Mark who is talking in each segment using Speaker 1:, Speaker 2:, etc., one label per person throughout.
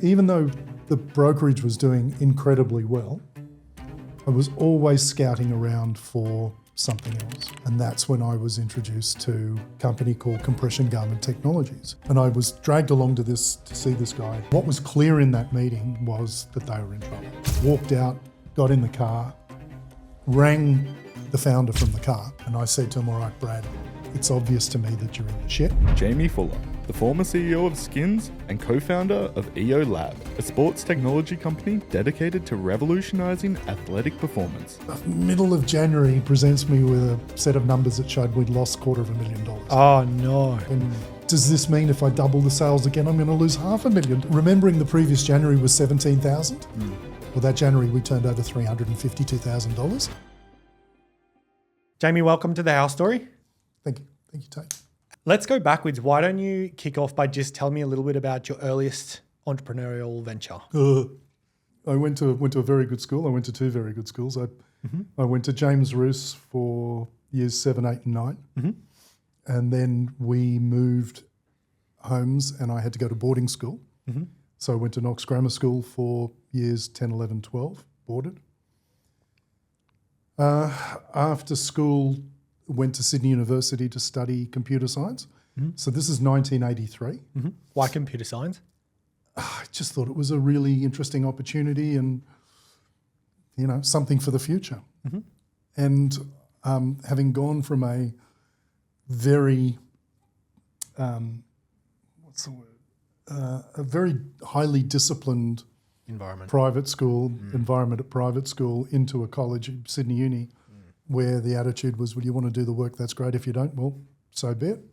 Speaker 1: Even though the brokerage was doing incredibly well, I was always scouting around for something else. And that's when I was introduced to a company called Compression Garment Technologies. And I was dragged along to see this guy. What was clear in that meeting was that they were in trouble. Walked out, got in the car, rang the founder from the car, and I said to him, "All right, Brad, it's obvious to me that you're in the shit."
Speaker 2: Jaimie Fuller, the former CEO of Skins and co-founder of EO Lab, a sports technology company dedicated to revolutionising athletic performance.
Speaker 1: Middle of January, he presents me with a set of numbers that showed we'd lost $250,000.
Speaker 3: Oh no.
Speaker 1: And does this mean if I double the sales again, I'm going to lose $500,000? Remembering the previous January was 17,000. Well, that January we turned over $352,000.
Speaker 3: Jaimie, welcome to the House Story.
Speaker 1: Thank you, Tate.
Speaker 3: Let's go backwards. Why don't you kick off by just telling me a little bit about your earliest entrepreneurial venture?
Speaker 1: I went to a very good school. I went to two very good schools. I went to James Roos for years 7, 8 and 9. And then we moved homes and I had to go to boarding school. So I went to Knox Grammar School for years 10, 11, 12, boarded. After school, went to Sydney University to study computer science. So this is 1983.
Speaker 3: Why computer science?
Speaker 1: I just thought it was a really interesting opportunity and, something for the future. And having gone from a very, a very highly disciplined private school environment at private school into a college, Sydney Uni, where the attitude was, well, you want to do the work, that's great. If you don't, well, so be it.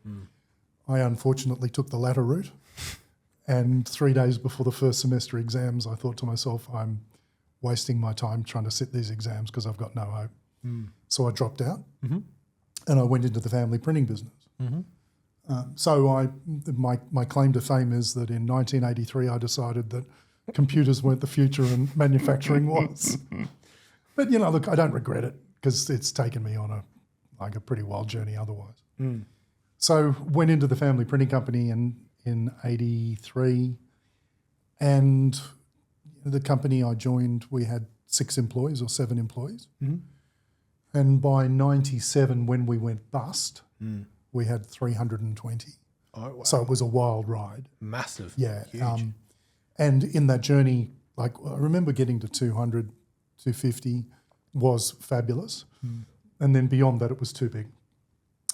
Speaker 1: I unfortunately took the latter route. And 3 days before the first semester exams, I thought to myself, I'm wasting my time trying to sit these exams because I've got no hope. So I dropped out and I went into the family printing business. So my claim to fame is that in 1983, I decided that computers weren't the future and manufacturing was. But, look, I don't regret it because it's taken me on a pretty wild journey otherwise. So went into the family printing company in 83, and the company I joined, we had 6 employees or 7 employees. And by 97, when we went bust, we had 320.
Speaker 3: Oh, wow.
Speaker 1: So it was a wild ride.
Speaker 3: Massive.
Speaker 1: Yeah.
Speaker 3: Huge.
Speaker 1: And in that journey, I remember getting to 200, 250 was fabulous. And then beyond that, it was too big.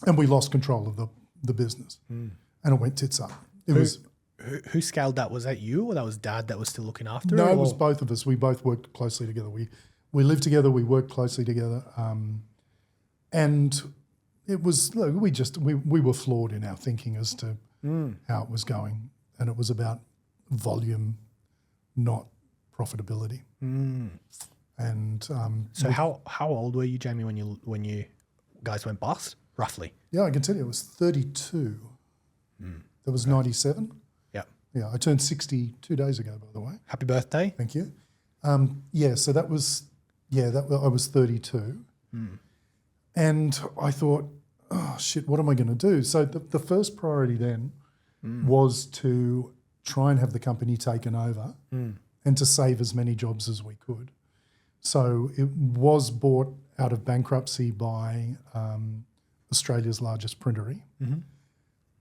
Speaker 1: And we lost control of the business. And it went tits up.
Speaker 3: Who scaled that? Was that you or that was Dad that was still looking after it?
Speaker 1: No, it was both of us. We both worked closely together. We lived together, we worked closely together. And it was, look, we were flawed in our thinking as to how it was going. And it was about volume, not profitability. And
Speaker 3: so how old were you, Jaimie, when you guys went bust, roughly?
Speaker 1: Yeah, I can tell you, it was 32. That was 97. Yeah, I turned 60 2 days ago, by the way.
Speaker 3: Happy birthday.
Speaker 1: Thank you. So that was, I was 32. And I thought, oh shit, what am I going to do? So the first priority then was to try and have the company taken over and to save as many jobs as we could. So it was bought out of bankruptcy by Australia's largest printery.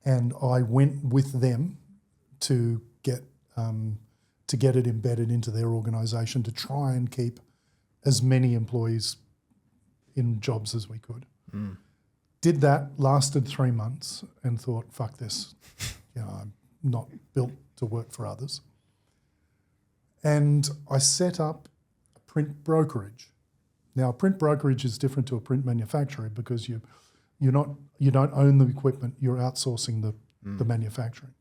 Speaker 1: And I went with them to get it embedded into their organisation to try and keep as many employees in jobs as we could. Did that, lasted 3 months and thought, fuck this. I'm not built to work for others. And I set up a print brokerage. Now, a print brokerage is different to a print manufacturer because you don't own the equipment, you're outsourcing the manufacturing.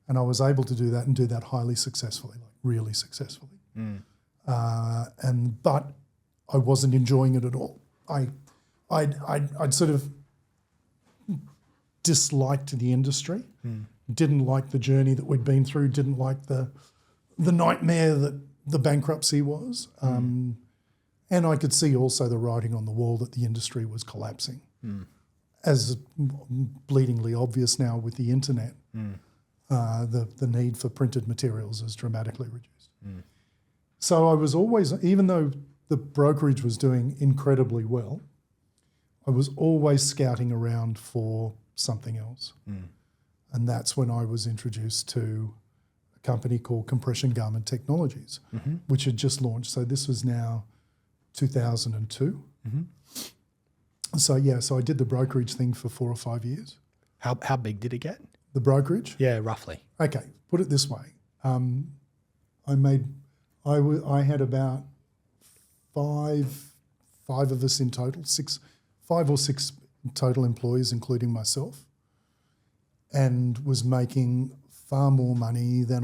Speaker 1: And I was able to do that and do that highly successfully, like really successfully. But I wasn't enjoying it at all. I'd sort of disliked the industry, didn't like the journey that we'd been through, didn't like the nightmare that the bankruptcy was. And I could see also the writing on the wall that the industry was collapsing. As bleedingly obvious now with the internet. the need for printed materials is dramatically reduced. So I was always, even though the brokerage was doing incredibly well, I was always scouting around for something else. And that's when I was introduced to a company called Compression Garment Technologies, which had just launched. So this was now 2002. So I did the brokerage thing for 4 or 5 years.
Speaker 3: How big did it get?
Speaker 1: The brokerage?
Speaker 3: Yeah, roughly.
Speaker 1: Okay, put it this way. I had about five of us in total, 5 or 6 total employees, including myself, and was making far more money than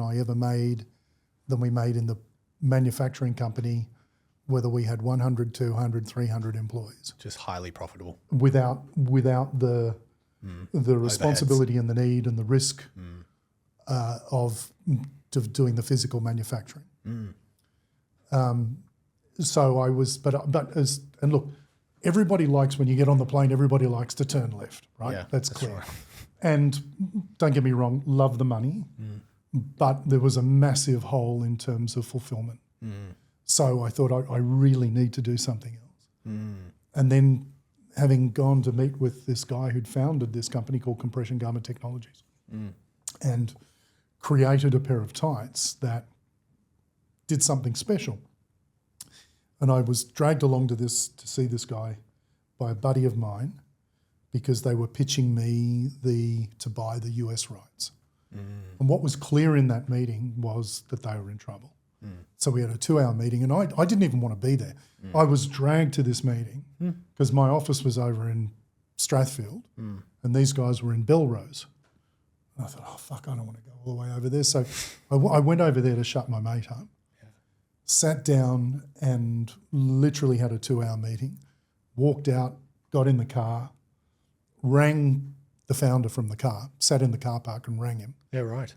Speaker 1: we made in the manufacturing company, whether we had 100, 200, 300 employees.
Speaker 3: Just highly profitable.
Speaker 1: Without the responsibility and the need and the risk of doing the physical manufacturing. So I was, and look, everybody likes, when you get on the plane, everybody likes to turn left, right?
Speaker 3: Yeah,
Speaker 1: that's clear.
Speaker 3: right.
Speaker 1: And don't get me wrong, love the money, but there was a massive hole in terms of fulfillment. So I thought I really need to do something else. And then having gone to meet with this guy who'd founded this company called Compression Garment Technologies and created a pair of tights that did something special. And I was dragged along to see this guy by a buddy of mine because they were pitching me to buy the US rights. And what was clear in that meeting was that they were in trouble. So we had a 2-hour meeting, and I didn't even want to be there. I was dragged to this meeting because my office was over in Strathfield and these guys were in Belrose. And I thought, oh, fuck, I don't want to go all the way over there. So I went over there to shut my mate up, sat down and literally had a 2-hour meeting, walked out, got in the car, rang the founder from the car, sat in the car park and rang him.
Speaker 3: Yeah, right.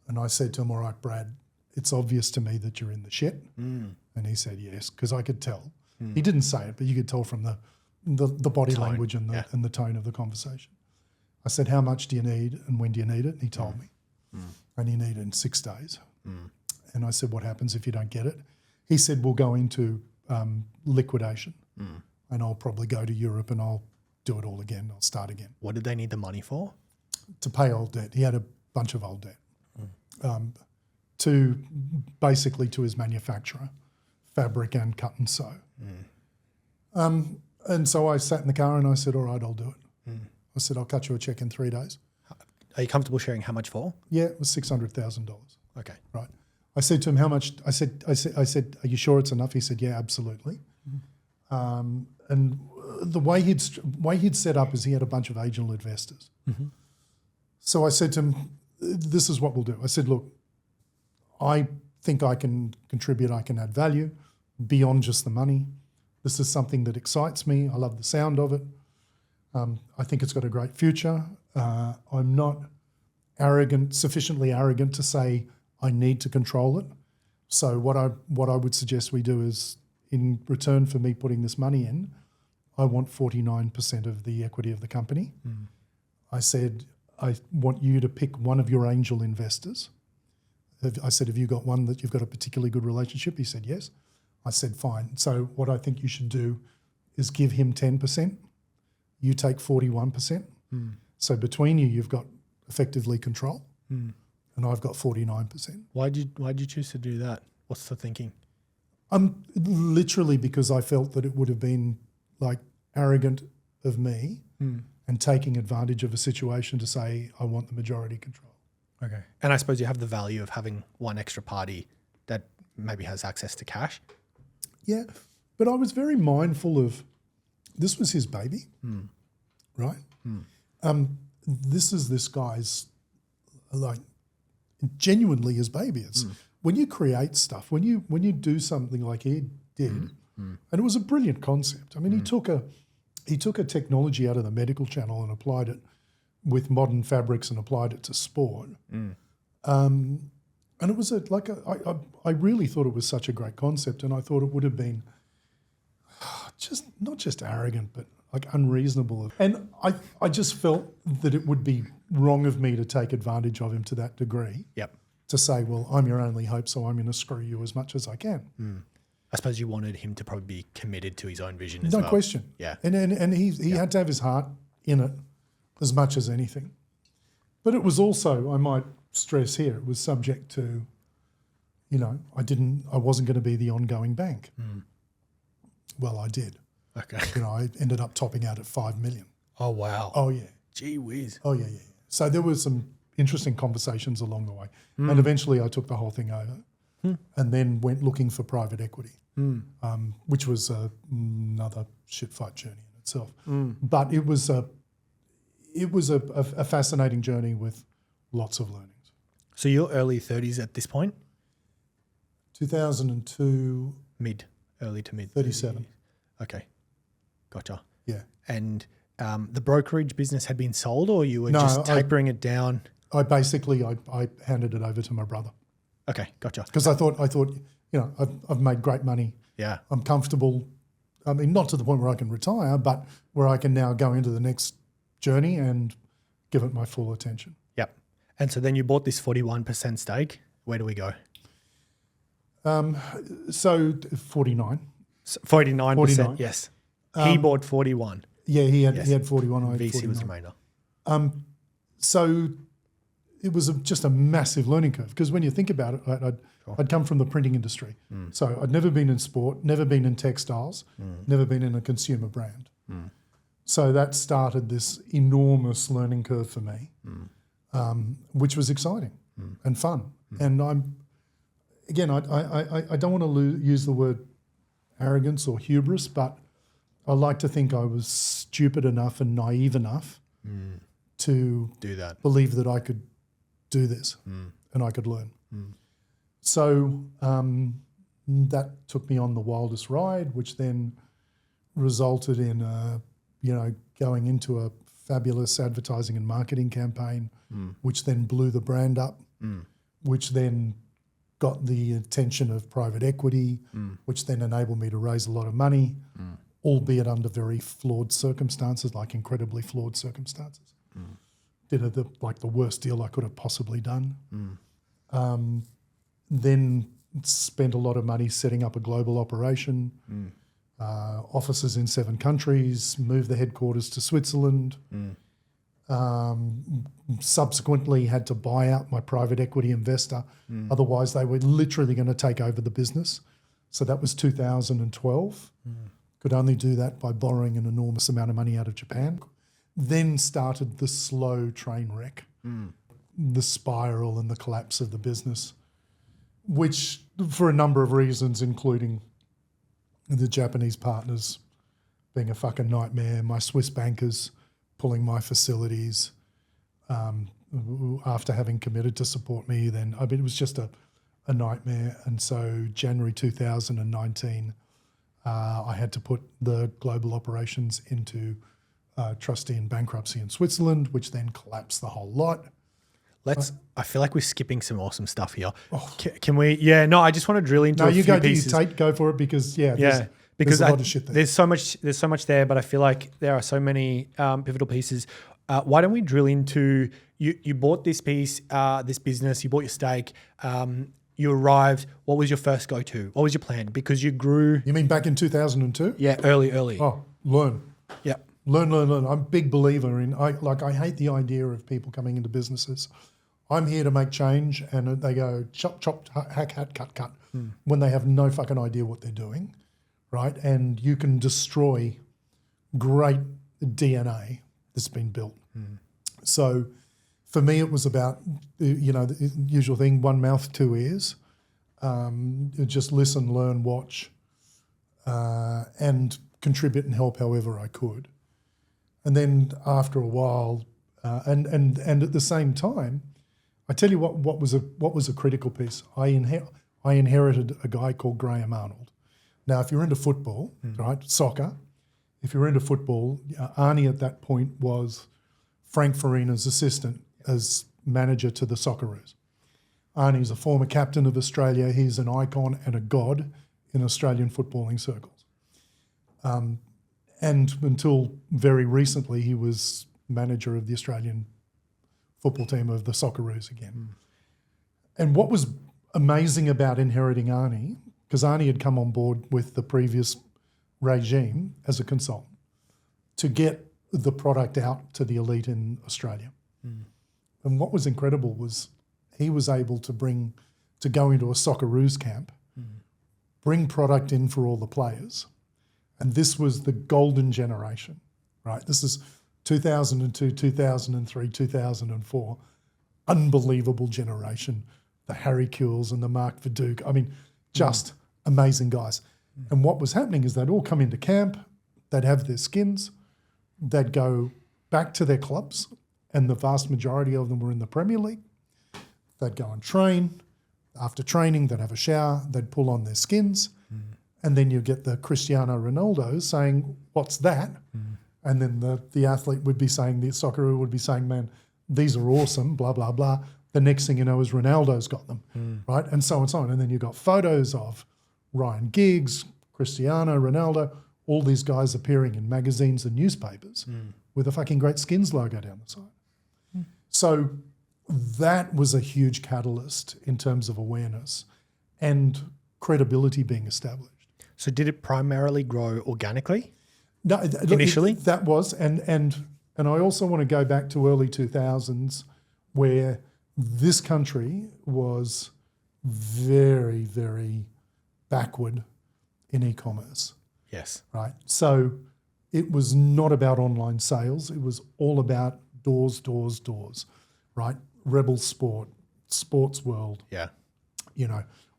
Speaker 1: And I said to him, all right, Brad, it's obvious to me that you're in the shit. And he said yes, because I could tell. He didn't say it, but you could tell from the body
Speaker 3: Tone,
Speaker 1: language and the tone of the conversation. I said, how much do you need and when do you need it? And he told me. And he needed it in 6 days. And I said, what happens if you don't get it? He said, we'll go into liquidation and I'll probably go to Europe and I'll do it all again. I'll start again.
Speaker 3: What did they need the money for?
Speaker 1: To pay old debt. He had a bunch of old debt. Basically to his manufacturer, fabric and cut and sew. And so I sat in the car and I said, all right, I'll do it. I said, I'll cut you a check in 3 days.
Speaker 3: Are you comfortable sharing how much for?
Speaker 1: Yeah, it was $600,000.
Speaker 3: Okay.
Speaker 1: Right. I said to him, how much? I said, are you sure it's enough? He said, yeah, absolutely. And the way he'd set up is he had a bunch of angel investors. So I said to him, this is what we'll do. I said, look, I think I can contribute, I can add value beyond just the money. This is something that excites me. I love the sound of it. I think it's got a great future. I'm not sufficiently arrogant to say I need to control it. So what I would suggest we do is, in return for me putting this money in, I want 49% of the equity of the company. I said, I want you to pick one of your angel investors. I said, have you got one that you've got a particularly good relationship? He said, yes. I said, fine. So what I think you should do is give him 10%. You take 41%. So between you, you've got effectively control. And I've got 49%.
Speaker 3: Why'd you choose to do that? What's the thinking?
Speaker 1: Literally because I felt that it would have been like arrogant of me and taking advantage of a situation to say, I want the majority control.
Speaker 3: Okay. And I suppose you have the value of having one extra party that maybe has access to cash.
Speaker 1: Yeah. But I was very mindful of, this was his baby, right? This is this guy's, like, genuinely his baby. It's when you create stuff, when you do something like he did, and it was a brilliant concept. I mean, he took a technology out of the medical channel and applied it with modern fabrics and applied it to sport. And it was I really thought it was such a great concept, and I thought it would have been not just arrogant, but like unreasonable. And I just felt that it would be wrong of me to take advantage of him to that degree.
Speaker 3: Yep.
Speaker 1: To say, well, I'm your only hope, so I'm going to screw you as much as I can.
Speaker 3: I suppose you wanted him to probably be committed to his own vision as well.
Speaker 1: No question.
Speaker 3: Yeah.
Speaker 1: And he had to have his heart in it as much as anything. But it was also, I might stress here, it was subject to, I wasn't going to be the ongoing bank. Well, I did.
Speaker 3: Okay.
Speaker 1: I ended up topping out at 5 million.
Speaker 3: Oh, wow.
Speaker 1: Oh, yeah.
Speaker 3: Gee whiz.
Speaker 1: Oh, yeah. So there were some interesting conversations along the way. And eventually I took the whole thing over and then went looking for private equity, which was another shit fight journey in itself. But it was a fascinating journey with lots of learnings.
Speaker 3: So you're early 30s at this point?
Speaker 1: 2002.
Speaker 3: Early to mid.
Speaker 1: 37.
Speaker 3: 30s. Okay. Gotcha.
Speaker 1: Yeah.
Speaker 3: And the brokerage business had been sold, or you were
Speaker 1: No,
Speaker 3: just tapering it down?
Speaker 1: I handed it over to my brother
Speaker 3: Okay, gotcha.
Speaker 1: because I thought, I've made great money.
Speaker 3: Yeah.
Speaker 1: I'm comfortable. I mean, not to the point where I can retire, but where I can now go into the next journey and give it my full attention.
Speaker 3: Yep. And so then you bought this 41% stake. Where do we go?
Speaker 1: So 49.
Speaker 3: 49%,
Speaker 1: 49.
Speaker 3: yes. He bought 41.
Speaker 1: Yeah, he had
Speaker 3: Yes.
Speaker 1: 41. I had
Speaker 3: VC
Speaker 1: 49.
Speaker 3: was remainder.
Speaker 1: So it was just a massive learning curve because when you think about it, I'd come from the printing industry. So I'd never been in sport, never been in textiles, never been in a consumer brand. So that started this enormous learning curve for me, which was exciting and fun. And I don't want to use the word arrogance or hubris, but I like to think I was stupid enough and naive enough to
Speaker 3: Do that.
Speaker 1: believe that I could do this and I could learn. So that took me on the wildest ride, which then resulted in, going into a fabulous advertising and marketing campaign, which then blew the brand up, which then got the attention of private equity, which then enabled me to raise a lot of money, albeit under very flawed circumstances, like incredibly flawed circumstances. Did the worst deal I could have possibly done. Then spent a lot of money setting up a global operation, offices in 7 countries, moved the headquarters to Switzerland. Subsequently had to buy out my private equity investor. Otherwise, they were literally going to take over the business. So that was 2012. Could only do that by borrowing an enormous amount of money out of Japan. Then started the slow train wreck, the spiral and the collapse of the business, which for a number of reasons, including the Japanese partners being a fucking nightmare, my Swiss bankers pulling my facilities after having committed to support me. Then, it was just a nightmare. And so January 2019, I had to put the global operations into trustee and bankruptcy in Switzerland, which then collapsed the whole lot.
Speaker 3: I feel like we're skipping some awesome stuff here. Can we? Yeah, no, I just want to drill into a few pieces.
Speaker 1: Go for it because
Speaker 3: Because
Speaker 1: there's a lot of shit there.
Speaker 3: There's so much there, but I feel like there are so many pivotal pieces. Why don't we drill into you bought this piece, this business, you bought your stake, you arrived. What was your first go-to? What was your plan? Because you grew.
Speaker 1: You mean back in 2002?
Speaker 3: Yeah, early.
Speaker 1: Oh, learn.
Speaker 3: Yeah.
Speaker 1: Learn. I'm a big believer in, I hate the idea of people coming into businesses. I'm here to make change, and they go chop, hack, cut, when they have no fucking idea what they're doing, right? And you can destroy great DNA that's been built. So for me, it was about, the usual thing, one mouth, 2 ears. Just listen, learn, watch, and contribute and help however I could. And then after a while, and at the same time, I tell you what was a critical piece. I inherited a guy called Graham Arnold. Now, if you're into football, right, soccer, if you're into football, Arnie at that point was Frank Farina's assistant as manager to the Socceroos. Arnie's a former captain of Australia. He's an icon and a god in Australian footballing circles. And until very recently, he was manager of the Australian football team of the Socceroos again. And what was amazing about inheriting Arnie, because Arnie had come on board with the previous regime as a consultant to get the product out to the elite in Australia. And what was incredible was he was able to go into a Socceroos camp, bring product in for all the players. And this was the golden generation, right? This is 2002, 2003, 2004. Unbelievable generation. The Harry Kewells and the Mark Viduka. I mean, just amazing guys. And what was happening is they'd all come into camp, they'd have their skins, they'd go back to their clubs, and the vast majority of them were in the Premier League. They'd go and train. After training, they'd have a shower, they'd pull on their skins, and then you get the Cristiano Ronaldo saying, "What's that?" And then the athlete would be saying, the Socceroo would be saying, "Man, these are awesome, blah, blah, blah." The next thing you know is Ronaldo's got them, right? And so on and so on. And then you've got photos of Ryan Giggs, Cristiano Ronaldo, all these guys appearing in magazines and newspapers with a fucking Great Skins logo down the side. So that was a huge catalyst in terms of awareness and credibility being established.
Speaker 3: So did it primarily grow organically?
Speaker 1: No,
Speaker 3: initially?
Speaker 1: That was, and I also want to go back to early 2000s where this country was very, very backward in e-commerce.
Speaker 3: Yes.
Speaker 1: Right. So it was not about online sales. It was all about doors, right? Rebel Sport, Sports World,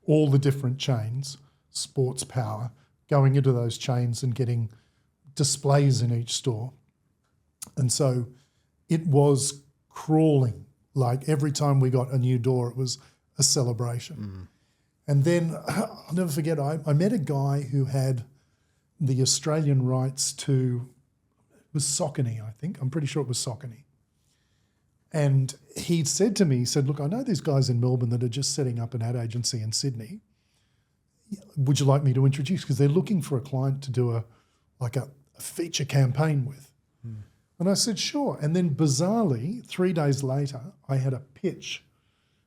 Speaker 1: all the different chains, Sports Power, going into those chains and getting displays in each store. And so it was crawling. Like every time we got a new door, it was a celebration. And then I'll never forget, I met a guy who had the Australian rights to, it was Saucony, I think. I'm pretty sure it was Saucony. And he said to me, he said, "Look, I know these guys in Melbourne that are just setting up an ad agency in Sydney. Would you like me to introduce? Because they're looking for a client to do a feature campaign with." And I said, "Sure." And then bizarrely, 3 days later, I had a pitch.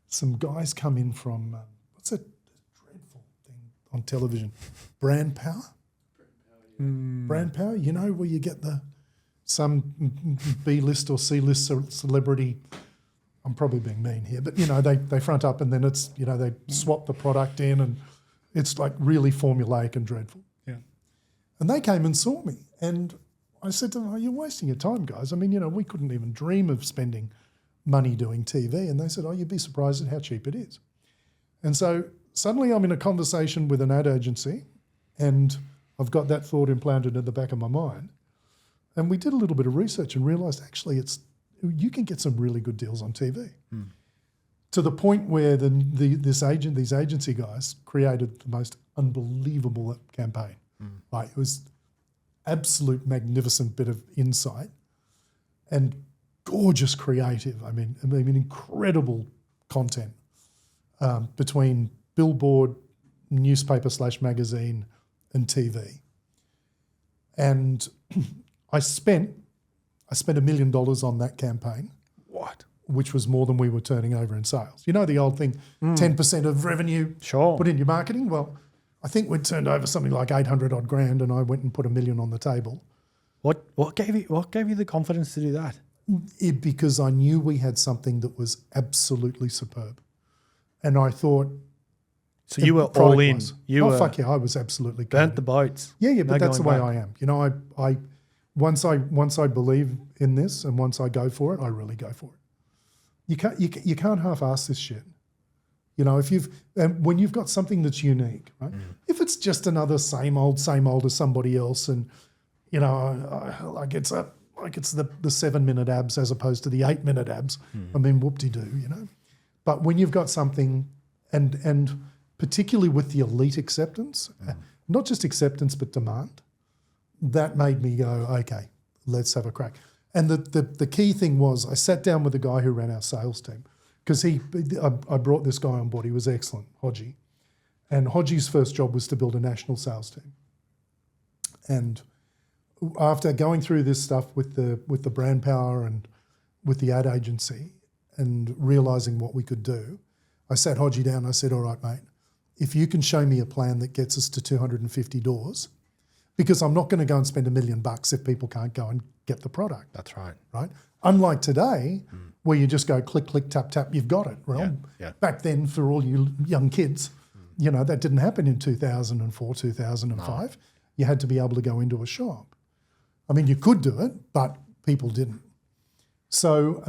Speaker 1: Some guys come in from, what's that dreadful thing on television? Brand Power? Brand Power, where you get some B-list or C-list celebrity. I'm probably being mean here, but they front up and then it's, they swap the product in and it's like really formulaic and dreadful.
Speaker 3: Yeah.
Speaker 1: And they came and saw me and I said to them, "Oh, you're wasting your time, guys. I mean, we couldn't even dream of spending money doing TV." And they said, "Oh, you'd be surprised at how cheap it is." And so suddenly I'm in a conversation with an ad agency and I've got that thought implanted in the back of my mind. And we did a little bit of research and realised actually you can get some really good deals on TV. To the point where these agency guys created the most unbelievable campaign. Like it was absolute magnificent bit of insight and gorgeous creative. I mean incredible content between billboard, newspaper / magazine and TV. And I spent $1 million on that campaign.
Speaker 3: What?
Speaker 1: Which was more than we were turning over in sales. You know the old thing, 10% of revenue put in your marketing? Well, I think we'd turned over something like 800 odd grand and I went and put $1 million on the table.
Speaker 3: What gave you the confidence to do that?
Speaker 1: Because I knew we had something that was absolutely superb. And I thought...
Speaker 3: So you were all in.
Speaker 1: Fuck yeah, I was absolutely
Speaker 3: burnt the boats.
Speaker 1: Yeah, but that's the way I am. I once I believe in this and once I go for it, I really go for it. You can't half-ass this shit. When you've got something that's unique, right? If it's just another same old as somebody else, and like it's the 7-minute abs as opposed to the 8-minute abs. I mean, whoop-de-doo, But when you've got something, and particularly with the elite acceptance, not just acceptance but demand, that made me go, okay, let's have a crack. And the key thing was I sat down with the guy who ran our sales team because I brought this guy on board. He was excellent, Hodgie. And Hodgie's first job was to build a national sales team. And after going through this stuff with the brand power and with the ad agency and realising what we could do, I sat Hodgie down and I said, all right, mate, if you can show me a plan that gets us to 250 doors, because I'm not going to go and spend $1 million if people can't go and get the product.
Speaker 3: That's right.
Speaker 1: Right? Unlike today, where you just go click, click, tap, tap, you've got it. Well, back then for all you young kids, that didn't happen in 2004, 2005. No. You had to be able to go into a shop. I mean, you could do it, but people didn't. So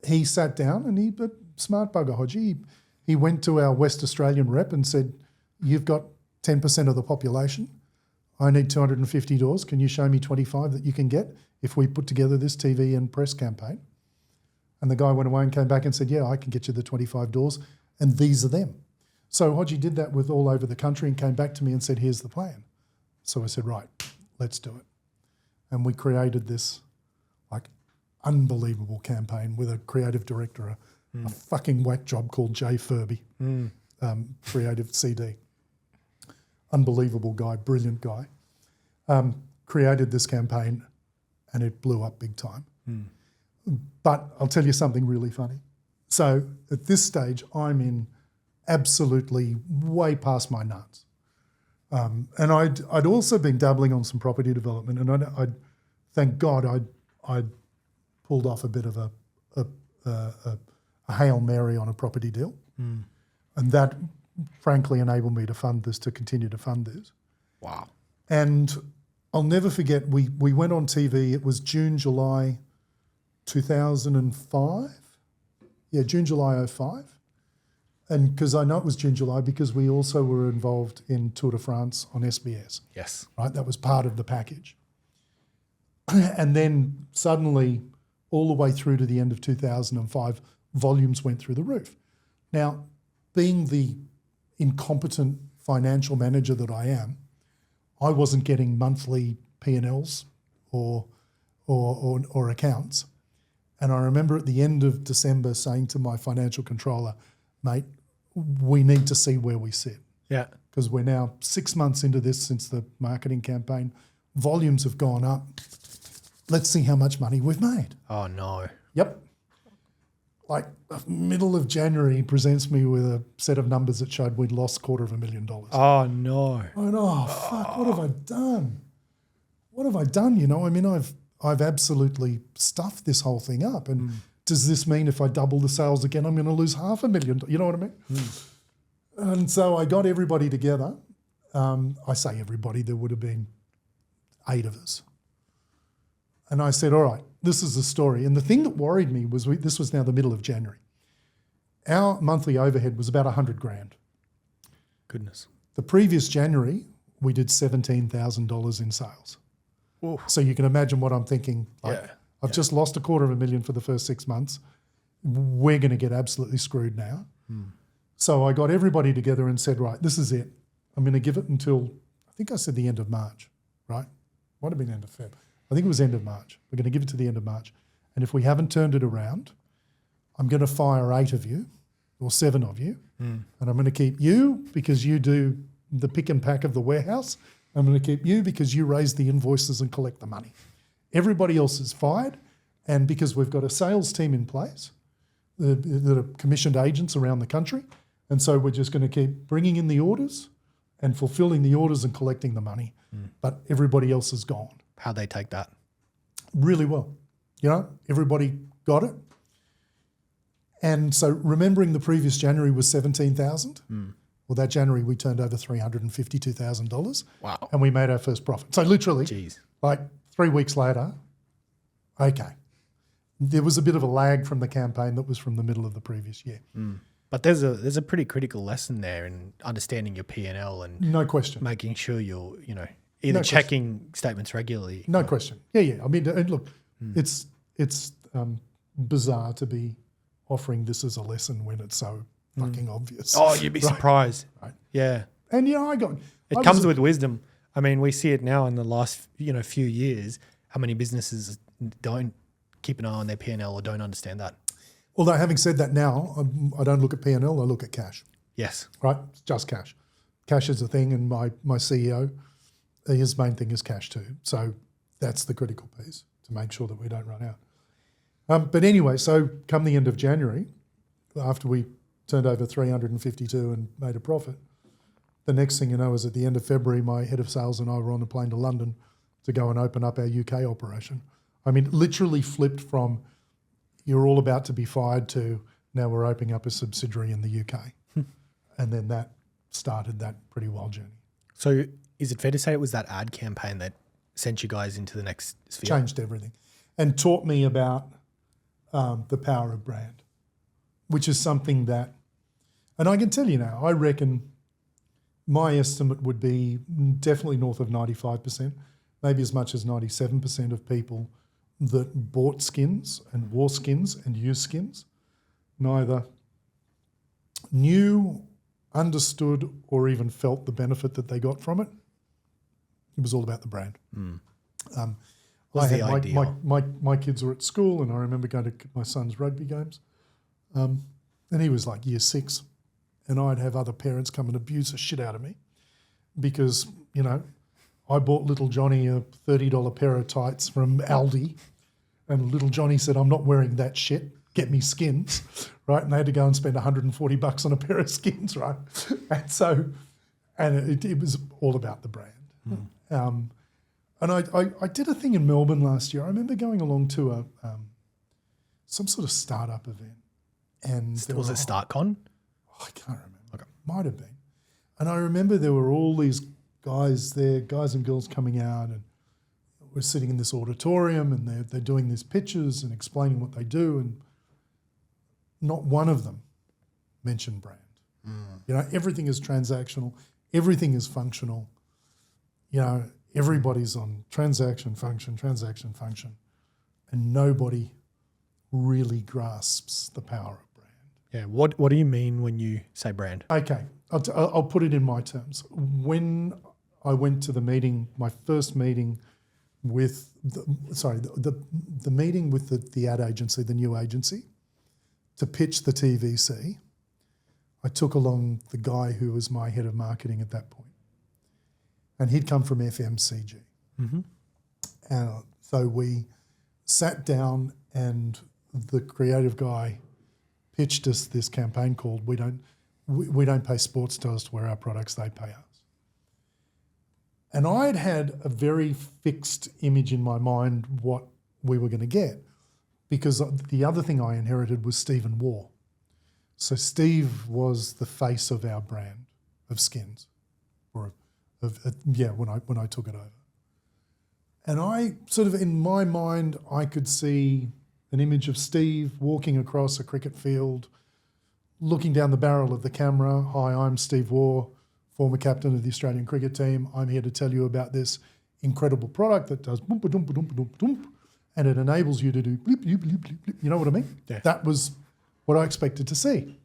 Speaker 1: he sat down and but smart bugger Hodgie, he went to our West Australian rep and said, you've got 10% of the population. I need 250 doors. Can you show me 25 that you can get if we put together this TV and press campaign? And the guy went away and came back and said, yeah, I can get you the 25 doors and these are them. So Hodgie did that with all over the country and came back to me and said, here's the plan. So I said, right, let's do it. And we created this unbelievable campaign with a creative director, a fucking whack job called Jay Furby, creative CD. Unbelievable guy, brilliant guy. Created this campaign and it blew up big time. But I'll tell you something really funny. So at this stage, I'm in absolutely way past my nuts. And I'd also been dabbling on some property development, and I'd thank God I'd pulled off a bit of a Hail Mary on a property deal. And that frankly enabled me to continue to fund this.
Speaker 3: Wow. And
Speaker 1: I'll never forget, we went on TV, it was June, July 2005. Yeah, June, July 05. And because I know it was June, July, because we also were involved in Tour de France on SBS.
Speaker 3: Yes.
Speaker 1: Right, that was part of the package. And then suddenly, all the way through to the end of 2005, volumes went through the roof. Now, being the incompetent financial manager that I am, I wasn't getting monthly P&Ls or accounts. And I remember at the end of December saying to my financial controller, mate, we need to see where we sit.
Speaker 3: Yeah.
Speaker 1: Because we're now 6 months into this since the marketing campaign. Volumes have gone up. Let's see how much money we've made.
Speaker 3: Oh, no.
Speaker 1: Yep. Middle of January, he presents me with a set of numbers that showed we'd lost $250,000.
Speaker 3: Oh, no.
Speaker 1: I went, oh, fuck, what have I done? What have I done? I mean, I've absolutely stuffed this whole thing up. And does this mean if I double the sales again, I'm going to lose $500,000? You know what I mean? And so I got everybody together. I say everybody, there would have been 8 of us. And I said, all right, this is the story. And the thing that worried me was this was now the middle of January. Our monthly overhead was about $100,000.
Speaker 3: Goodness.
Speaker 1: The previous January, we did $17,000 in sales.
Speaker 3: Ooh.
Speaker 1: So you can imagine what I'm thinking. I've just lost $250,000 for the first 6 months. We're going to get absolutely screwed now. So I got everybody together and said, right, this is it. I'm going to give it until, I think I said the end of March, right? Might have been end of Feb. I think it was end of March. We're going to give it to the end of March. And if we haven't turned it around, I'm going to fire 8 of you or 7 of you. And I'm going to keep you because you do the pick and pack of the warehouse. I'm going to keep you because you raise the invoices and collect the money. Everybody else is fired. And because we've got a sales team in place that are commissioned agents around the country, and so we're just going to keep bringing in the orders and fulfilling the orders and collecting the money. But everybody else is gone.
Speaker 3: How'd they take that?
Speaker 1: Really well. Everybody got it. And so remembering the previous January was 17,000. Well, that January we turned over $352,000.
Speaker 3: Wow.
Speaker 1: And we made our first profit. So literally, 3 weeks later, okay. There was a bit of a lag from the campaign that was from the middle of the previous year.
Speaker 3: But there's a pretty critical lesson there in understanding your P&L and
Speaker 1: no question
Speaker 3: making sure you're, either checking statements regularly.
Speaker 1: No question. Yeah. I mean, and look, it's bizarre to be offering this as a lesson when it's so fucking obvious.
Speaker 3: Oh, you'd be surprised.
Speaker 1: Right.
Speaker 3: Yeah.
Speaker 1: And
Speaker 3: it comes with wisdom. I mean, we see it now in the last few years, how many businesses don't keep an eye on their P&L or don't understand that.
Speaker 1: Although having said that now, I don't look at P&L, I look at cash.
Speaker 3: Yes.
Speaker 1: Right? It's just cash. Cash is a thing, and my CEO his main thing is cash too. So that's the critical piece to make sure that we don't run out. But anyway, so come the end of January, after we turned over 352 and made a profit, the next thing you know is at the end of February, my head of sales and I were on a plane to London to go and open up our UK operation. I mean, literally flipped from you're all about to be fired to now we're opening up a subsidiary in the UK. And then that started that pretty wild journey.
Speaker 3: So is it fair to say it was that ad campaign that sent you guys into the next sphere?
Speaker 1: Changed everything and taught me about the power of brand, which is something that, and I can tell you now, I reckon my estimate would be definitely north of 95%, maybe as much as 97% of people that bought skins and wore skins and used skins neither knew, understood, or even felt the benefit that they got from it. It was all about the brand.
Speaker 3: What's the ideal?
Speaker 1: My kids were at school, and I remember going to my son's rugby games, and he was like year 6, and I'd have other parents come and abuse the shit out of me because, you know, I bought little Johnny a $30 pair of tights from Aldi, and little Johnny said, "I'm not wearing that shit. Get me skins," right? And they had to go and spend $140 on a pair of skins, right? And so, and it was all about the brand. And I did a thing in Melbourne last year. I remember going along to a some sort of startup event, and
Speaker 3: Was it StartCon?
Speaker 1: I can't remember. Okay. Might have been. And I remember there were all these guys there, guys and girls coming out, and we're sitting in this auditorium, and they're doing these pitches and explaining what they do, and not one of them mentioned brand. You know, everything is transactional, everything is functional. You know, everybody's on transaction, function, and nobody really grasps the power of brand.
Speaker 3: Yeah. What do you mean when you say brand?
Speaker 1: Okay, I'll put it in my terms. When I went to the meeting, my first meeting with the meeting with the ad agency, the new agency, to pitch the TVC, I took along the guy who was my head of marketing at that point. And he'd come from FMCG. And so we sat down, and the creative guy pitched us this campaign called We Don't Pay Sports Stars to wear our products, they pay us. And I'd had a very fixed image in my mind what we were going to get, because the other thing I inherited was Stephen Waugh. So Steve was the face of our brand of skins, when I took it over. And I sort of, in my mind, I could see an image of Steve walking across a cricket field, looking down the barrel of the camera. "Hi, I'm Steve Waugh, former captain of the Australian cricket team. I'm here to tell you about this incredible product that does boom, ba-dum, ba-dum, ba-dum, ba-dum, and it enables you to do bleep, bleep, bleep, bleep, bleep." You know what I mean?
Speaker 3: Yeah.
Speaker 1: That was what I expected to see.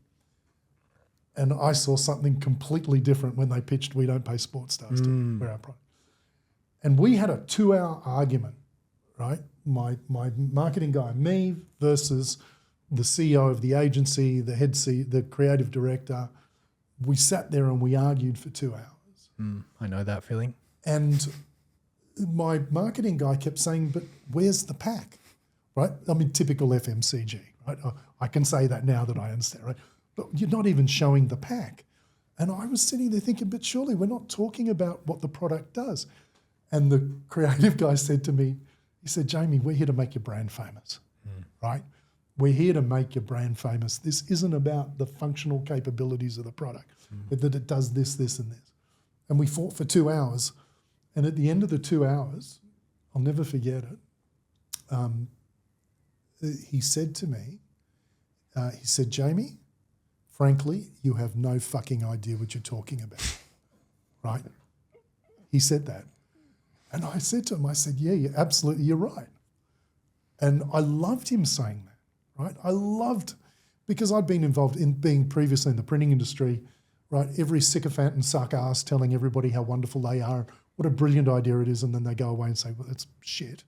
Speaker 1: And I saw something completely different when they pitched We Don't Pay Sports Stars to wear our product. And we had a 2-hour argument, right? My marketing guy, me, versus the CEO of the agency, the creative director. We sat there and we argued for 2 hours.
Speaker 3: I know that feeling.
Speaker 1: And my marketing guy kept saying, "But where's the pack?" Right? I mean, typical FMCG, right? I can say that now that I understand, right? But you're not even showing the pack. And I was sitting there thinking, but surely we're not talking about what the product does. And the creative guy said to me, he said, "Jaimie, we're here to make your brand famous, right? We're here to make your brand famous. This isn't about the functional capabilities of the product, but that it does this, this, and this." And we fought for 2 hours. And at the end of the 2 hours, I'll never forget it, he said to me, he said, "Jaimie, frankly, you have no fucking idea what you're talking about," right? He said that. And I said to him, I said, "Yeah, absolutely, you're right." And I loved him saying that, right? I loved, because I'd been involved in being previously in the printing industry, right? Every sycophant and suck ass telling everybody how wonderful they are, what a brilliant idea it is, and then they go away and say, "Well, that's shit,"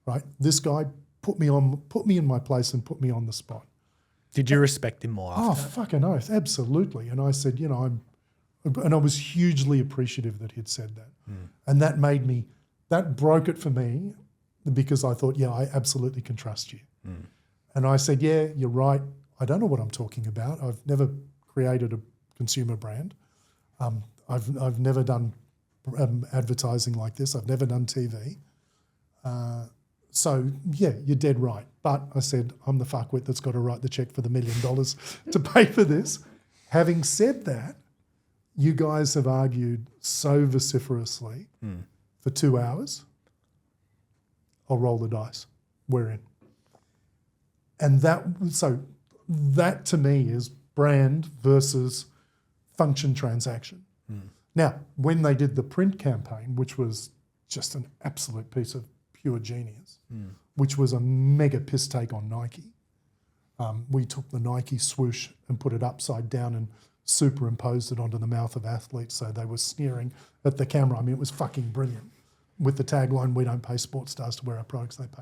Speaker 1: right? This guy put me in my place and put me on the spot.
Speaker 3: Did you respect him more after
Speaker 1: Oh,
Speaker 3: that?
Speaker 1: fucking oath, absolutely. And I said, "You know, And I was hugely appreciative that he'd said that. And that broke it for me, because I thought, yeah, I absolutely can trust you. And I said, yeah, you're right. I don't know what I'm talking about. I've never created a consumer brand. I've never done advertising like this. I've never done TV. So, yeah, you're dead right. But I said, I'm the fuckwit that's got to write the check for the $1 million to pay for this. Having said that, you guys have argued so vociferously for 2 hours. I'll roll the dice. We're in. And that to me is brand versus function transaction. Now, when they did the print campaign, which was just an absolute piece of pure genius, which was a mega piss take on Nike. We took the Nike swoosh and put it upside down and superimposed it onto the mouth of athletes so they were sneering at the camera. I mean, it was fucking brilliant. With the tagline, we don't pay sports stars to wear our products, they pay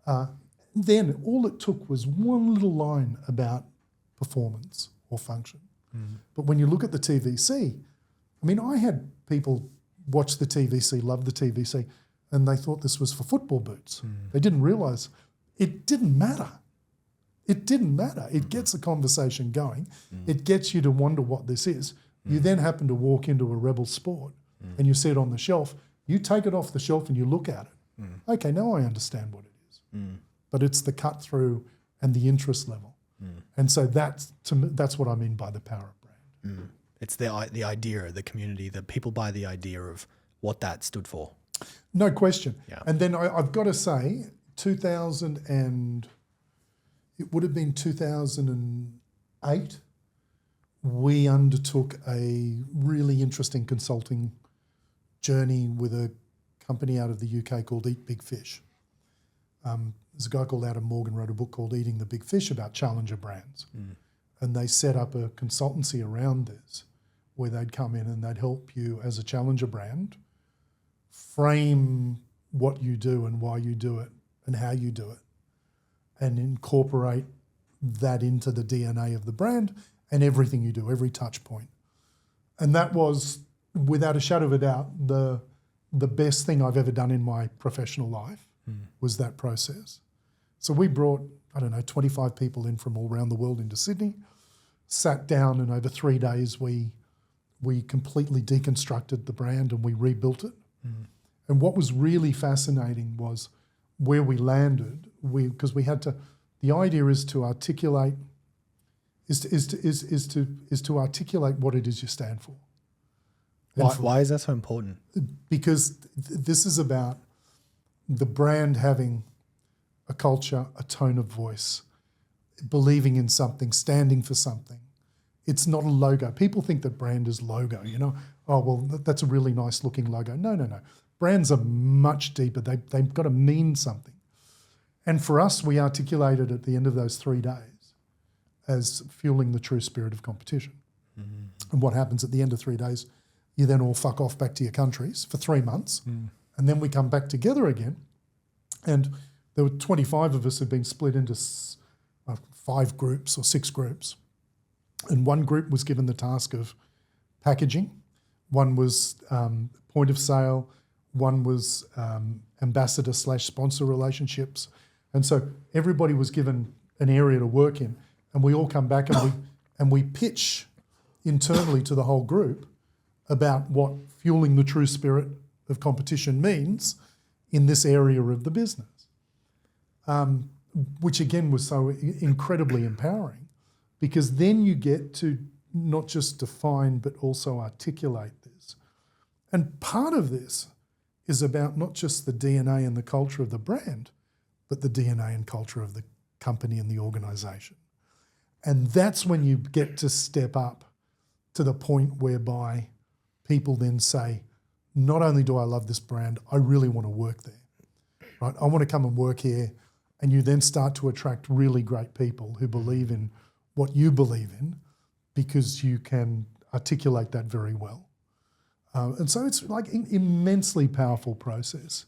Speaker 1: us. Then all it took was one little line about performance or function. But when you look at the TVC, I mean, I had people watch the TVC, love the TVC, and they thought this was for football boots. They didn't realise it didn't matter. It didn't matter. It gets the conversation going. It gets you to wonder what this is. You then happen to walk into a Rebel Sport and you see it on the shelf. You take it off the shelf and you look at it. Okay, now I understand what it is. But it's the cut through and the interest level. And so that's what I mean by the power of brand.
Speaker 4: It's the idea, the community, the people buy the idea of what that stood for.
Speaker 1: No question.
Speaker 4: Yeah.
Speaker 1: And then I've got to say, it would have been 2008, we undertook a really interesting consulting journey with a company out of the UK called Eat Big Fish. There's a guy called Adam Morgan wrote a book called Eating the Big Fish about challenger brands. And they set up a consultancy around this where they'd come in and they'd help you as a challenger brand frame what you do and why you do it and how you do it and incorporate that into the DNA of the brand and everything you do, every touch point. And that was, without a shadow of a doubt, the best thing I've ever done in my professional life was that process. So we brought, 25 people in from all around the world into Sydney, sat down, and over 3 days we completely deconstructed the brand and we rebuilt it. And what was really fascinating was where we landed. Because we had to. The idea is to articulate. Is to articulate what it is you stand for.
Speaker 4: Why is that so important?
Speaker 1: Because this is about the brand having a culture, a tone of voice, believing in something, standing for something. It's not a logo. People think that brand is logo, Oh, well, that's a really nice looking logo. No. Brands are much deeper. They've got to mean something. And for us, we articulated at the end of those 3 days as fueling the true spirit of competition. And what happens at the end of 3 days, you then all fuck off back to your countries for 3 months. And then we come back together again. And there were 25 of us who'd been split into 5 groups or 6 groups. And one group was given the task of packaging. One was point of sale. One was ambassador/sponsor relationships. And so everybody was given an area to work in. And we all come back and we pitch internally to the whole group about what fueling the true spirit of competition means in this area of the business, which again was so incredibly empowering, because then you get to not just define but also articulate this. And part of this is about not just the DNA and the culture of the brand, but the DNA and culture of the company and the organisation. And that's when you get to step up to the point whereby people then say, not only do I love this brand, I really want to work there. Right? I want to come and work here. And you then start to attract really great people who believe in what you believe in, because you can articulate that very well. And so it's like an immensely powerful process,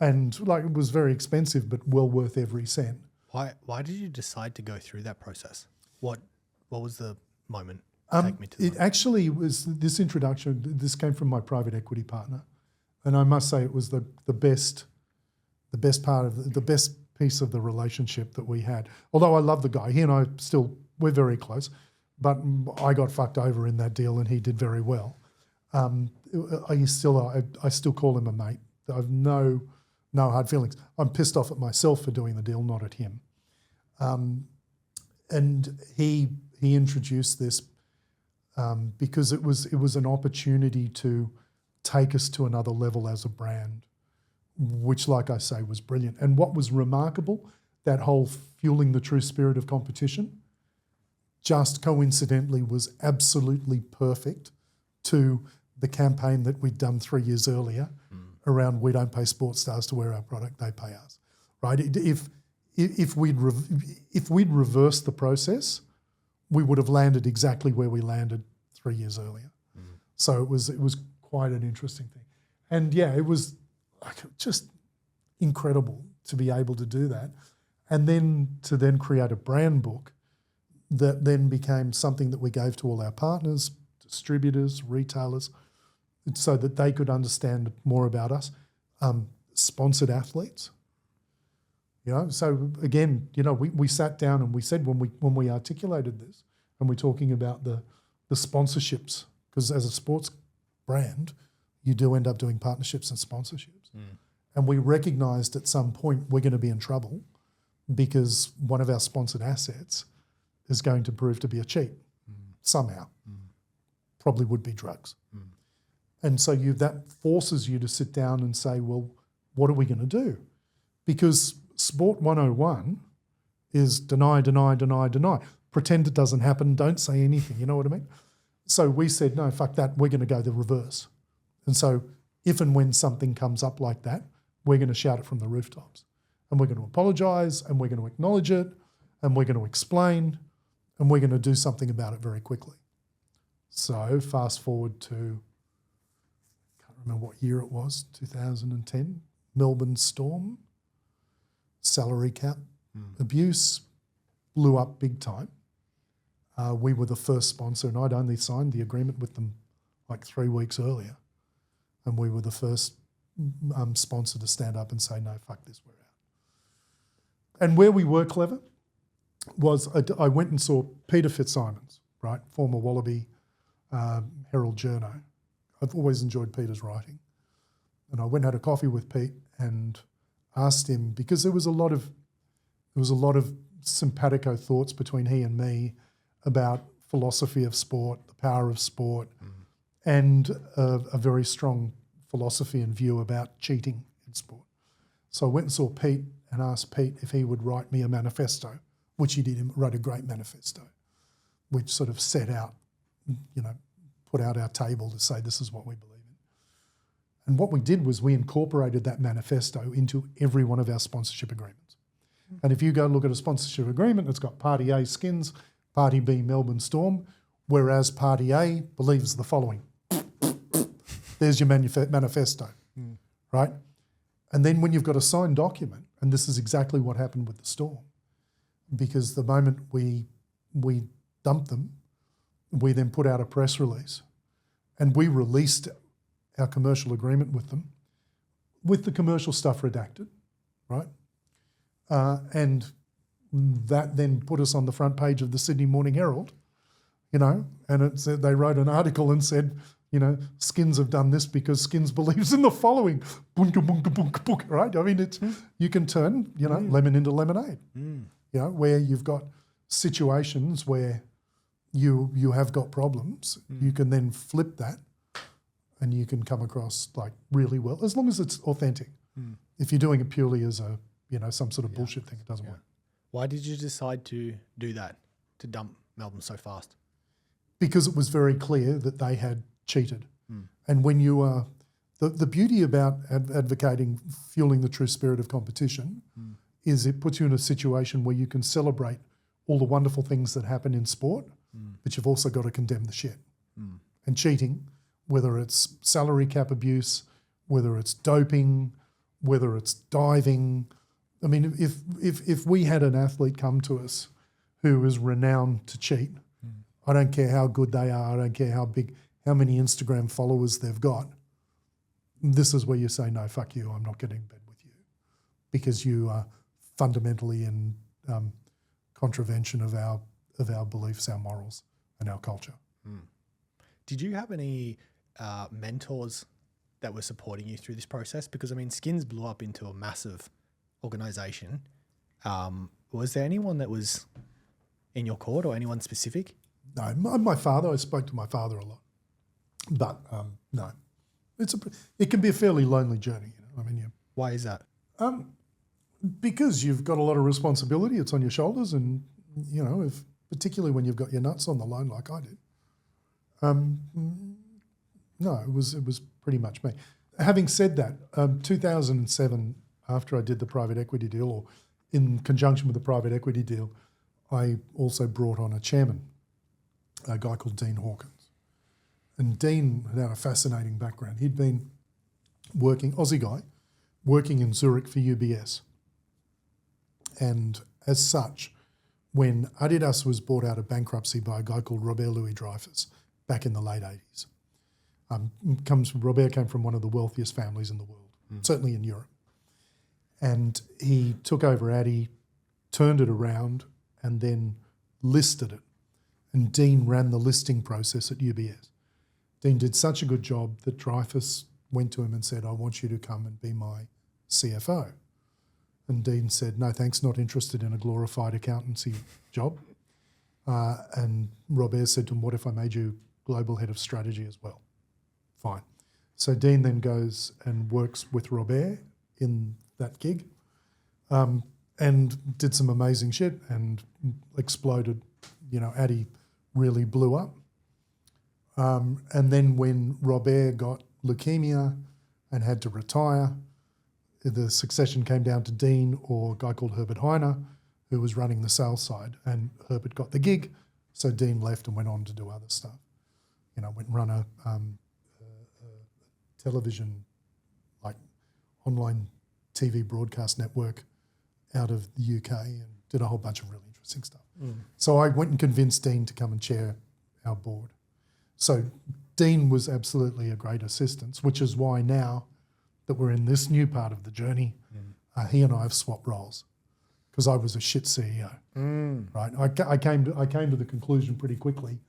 Speaker 1: and like it was very expensive, but well worth every cent.
Speaker 4: Why did you decide to go through that process? What was the moment? Take me to
Speaker 1: It actually was this introduction. This came from my private equity partner, and I must say it was the best part of the best piece of the relationship that we had. Although I love the guy, he and I we're very close, but I got fucked over in that deal, and he did very well. I still call him a mate. I've no hard feelings. I'm pissed off at myself for doing the deal, not at him. And he introduced this because it was an opportunity to take us to another level as a brand, which, like I say, was brilliant. And what was remarkable, that whole fueling the true spirit of competition, just coincidentally was absolutely perfect to the campaign that we'd done 3 years earlier around we don't pay sports stars to wear our product, they pay us, right? If we'd reversed the process, we would have landed exactly where we landed 3 years earlier. So it was quite an interesting thing. And yeah, it was just incredible to be able to do that. And then to create a brand book that then became something that we gave to all our partners, distributors, retailers, so that they could understand more about us. Sponsored athletes. So again, we sat down and we said when we articulated this, and we're talking about the sponsorships, because as a sports brand, you do end up doing partnerships and sponsorships. And we recognised at some point we're going to be in trouble because one of our sponsored assets is going to prove to be a cheat somehow. Probably would be drugs. And so that forces you to sit down and say, well, what are we going to do? Because Sport 101 is deny, deny, deny, deny. Pretend it doesn't happen, don't say anything, you know what I mean? So we said, no, fuck that, we're going to go the reverse. And so if and when something comes up like that, we're going to shout it from the rooftops. And we're going to apologise, and we're going to acknowledge it, and we're going to explain, and we're going to do something about it very quickly. So fast forward to, I can't remember what year it was, 2010, Melbourne Storm, salary cap abuse, blew up big time. We were the first sponsor, and I'd only signed the agreement with them like 3 weeks earlier. And we were the first sponsor to stand up and say, no, fuck this, we're out. And where we were clever was I went and saw Peter Fitzsimons, right, former Wallaby Herald Journo. I've always enjoyed Peter's writing. And I went and had a coffee with Pete and asked him, because there was a lot of simpatico thoughts between he and me about philosophy of sport, the power of sport, and a very strong philosophy and view about cheating in sport. So I went and saw Pete and asked Pete if he would write me a manifesto, which he did. He wrote a great manifesto, which sort of set out, put out our table to say this is what we believe in. And what we did was we incorporated that manifesto into every one of our sponsorship agreements. And if you go look at a sponsorship agreement, it's got Party A Skins, Party B Melbourne Storm, whereas Party A believes the following. There's your manifesto, right? And then when you've got a signed document, and this is exactly what happened with the Storm, because the moment we dumped them, we then put out a press release and we released our commercial agreement with them with the commercial stuff redacted, right? And that then put us on the front page of the Sydney Morning Herald, and it said, they wrote an article and said, Skins have done this because Skins believes in the following, bunka, bunka, bunka, bunka, right? I mean, you can turn, lemon into lemonade, where you've got situations where you have got problems, you can then flip that and you can come across like really well, as long as it's authentic. If you're doing it purely as a, some sort of bullshit thing, it doesn't work.
Speaker 4: Why did you decide to do that, to dump Melbourne so fast?
Speaker 1: Because it was very clear that they had cheated. And when you are, the beauty about advocating fueling the true spirit of competition is it puts you in a situation where you can celebrate all the wonderful things that happen in sport, but you've also got to condemn the shit. And cheating, whether it's salary cap abuse, whether it's doping, whether it's diving. I mean, if we had an athlete come to us who is renowned to cheat, I don't care how good they are. I don't care how many Instagram followers they've got. This is where you say, no, fuck you, I'm not getting in bed with you, because you are fundamentally in contravention of our beliefs, our morals, and our culture.
Speaker 4: Did you have any mentors that were supporting you through this process? Because, I mean, Skins blew up into a massive organisation. Was there anyone that was in your court, or anyone specific?
Speaker 1: No, my father, I spoke to my father a lot. But no, it can be a fairly lonely journey. I mean,
Speaker 4: Why is that?
Speaker 1: because you've got a lot of responsibility. It's on your shoulders, and particularly when you've got your nuts on the line like I did. No, it was pretty much me. Having said that, 2007, after I did the private equity deal, or in conjunction with the private equity deal, I also brought on a chairman, a guy called Dean Hawkins. And Dean had a fascinating background. He'd been Aussie guy, working in Zurich for UBS. And as such, when Adidas was bought out of bankruptcy by a guy called Robert Louis Dreyfus back in the late 80s, Robert came from one of the wealthiest families in the world, certainly in Europe. And he took over Adi, turned it around, and then listed it. And Dean ran the listing process at UBS. Dean did such a good job that Dreyfus went to him and said, I want you to come and be my CFO. And Dean said, no, thanks, not interested in a glorified accountancy job. And Robert said to him, what if I made you global head of strategy as well? Fine. So Dean then goes and works with Robert in that gig, and did some amazing shit and exploded. Adi really blew up. And then when Robert got leukemia and had to retire, the succession came down to Dean or a guy called Herbert Heiner, who was running the sales side, and Herbert got the gig, so Dean left and went on to do other stuff. Went and run a television, like online TV broadcast network out of the UK, and did a whole bunch of really interesting stuff. So I went and convinced Dean to come and chair our board. So Dean was absolutely a great assistance, which is why now that we're in this new part of the journey, he and I have swapped roles, because I was a shit CEO. Right? I came to the conclusion pretty quickly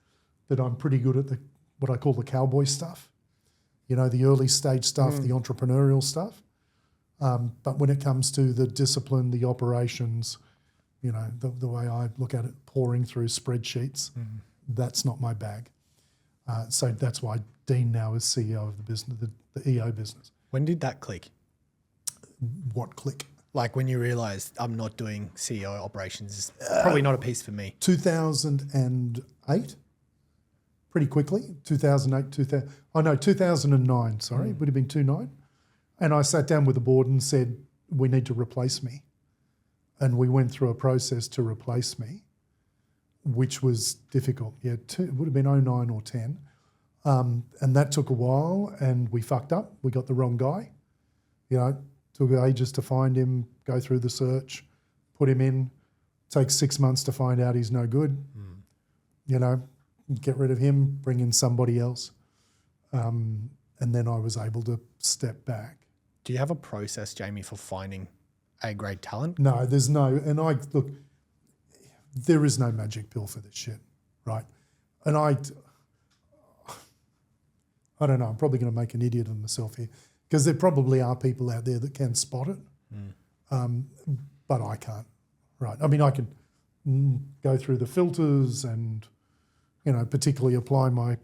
Speaker 1: that I'm pretty good at what I call the cowboy stuff, the early stage stuff, the entrepreneurial stuff. But when it comes to the discipline, the operations, the way I look at it, pouring through spreadsheets, that's not my bag. So that's why Dean now is CEO of the business, the EO business.
Speaker 4: When did that click?
Speaker 1: What click?
Speaker 4: Like when you realised I'm not doing CEO operations, is probably not a piece for me.
Speaker 1: 2008, pretty quickly. 2009, sorry, it would have been 2009. And I sat down with the board and said, we need to replace me. And we went through a process to replace me, which was difficult. It would have been 2009 or 10. And that took a while, and we fucked up. We got the wrong guy. Took ages to find him, go through the search, put him in. Takes 6 months to find out he's no good. Get rid of him, bring in somebody else. And then I was able to step back.
Speaker 4: Do you have a process, Jaimie, for finding A-grade talent?
Speaker 1: No, there's no. And look, there is no magic pill for this shit, right? And I don't know, I'm probably going to make an idiot of myself here, because there probably are people out there that can spot it, but I can't, right? I mean, I can go through the filters and, particularly apply my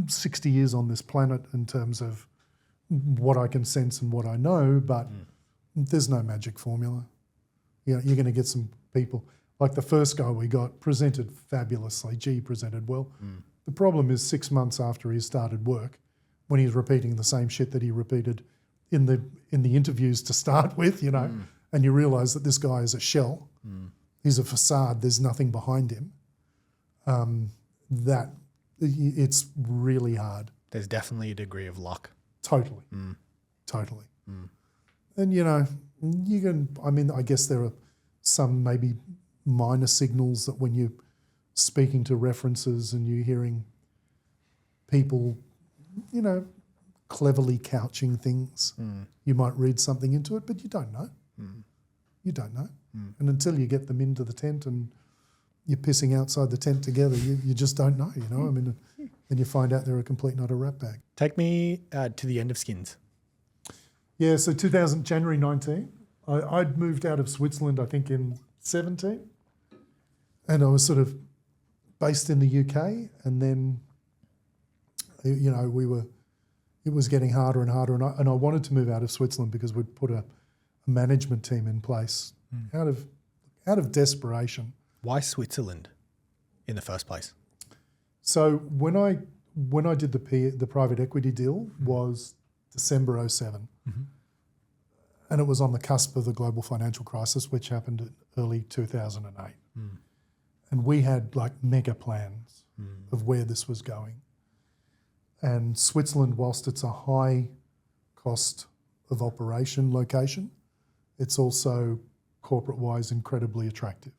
Speaker 1: 60 years on this planet in terms of what I can sense and what I know, but there's no magic formula. You're going to get some people, like the first guy we got presented fabulously. He presented well. The problem is 6 months after he started work, when he's repeating the same shit that he repeated in the interviews to start with, and you realise that this guy is a shell. He's a facade. There's nothing behind him. That it's really hard.
Speaker 4: There's definitely a degree of luck.
Speaker 1: Totally. And you can. I mean, I guess there are some maybe minor signals that when you speaking to references and you hearing people, cleverly couching things. You might read something into it, but you don't know. You don't know. And until you get them into the tent and you're pissing outside the tent together, you just don't know, then you find out they're a complete not a rat bag.
Speaker 4: Take me to the end of Skins.
Speaker 1: Yeah, so January 19, I'd moved out of Switzerland, I think in 17, and I was sort of based in the UK, and then, it was getting harder and harder, and I wanted to move out of Switzerland because we'd put a management team in place out of desperation.
Speaker 4: Why Switzerland in the first place?
Speaker 1: So when I did the private equity deal was December 2007, and it was on the cusp of the global financial crisis, which happened in early 2008. And we had like mega plans of where this was going. And Switzerland, whilst it's a high cost of operation location, it's also corporate-wise incredibly attractive.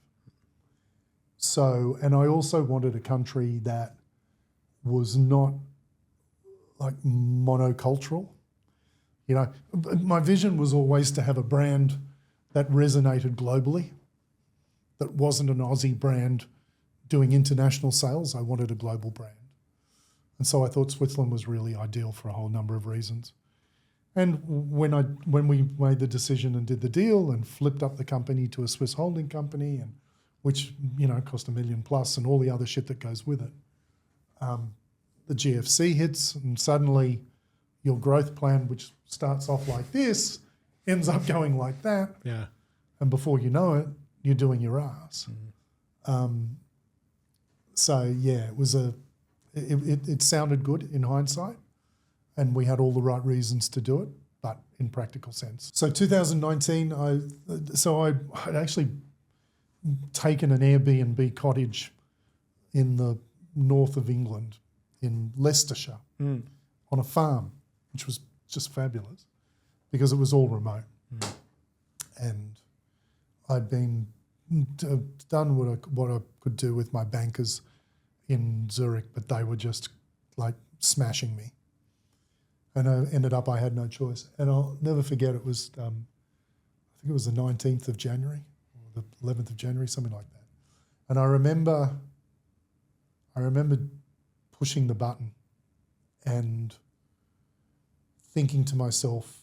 Speaker 1: So, and I also wanted a country that was not like monocultural. My vision was always to have a brand that resonated globally, that wasn't an Aussie brand doing international sales. I wanted a global brand. And so I thought Switzerland was really ideal for a whole number of reasons. And when we made the decision and did the deal and flipped up the company to a Swiss holding company, and which cost $1 million plus and all the other shit that goes with it, the GFC hits, and suddenly your growth plan, which starts off like this, ends up going like that.
Speaker 4: Yeah.
Speaker 1: And before you know it, you're doing your ass. So yeah, it sounded good in hindsight, and we had all the right reasons to do it, but in practical sense. So 2019, I'd actually taken an Airbnb cottage in the north of England, in Leicestershire, on a farm, which was just fabulous because it was all remote. And I'd been done what I could do with my bankers in Zurich, but they were just like smashing me. And I had no choice. And I'll never forget, it was, I think it was the 19th of January or the 11th of January, something like that. And I remember pushing the button and thinking to myself,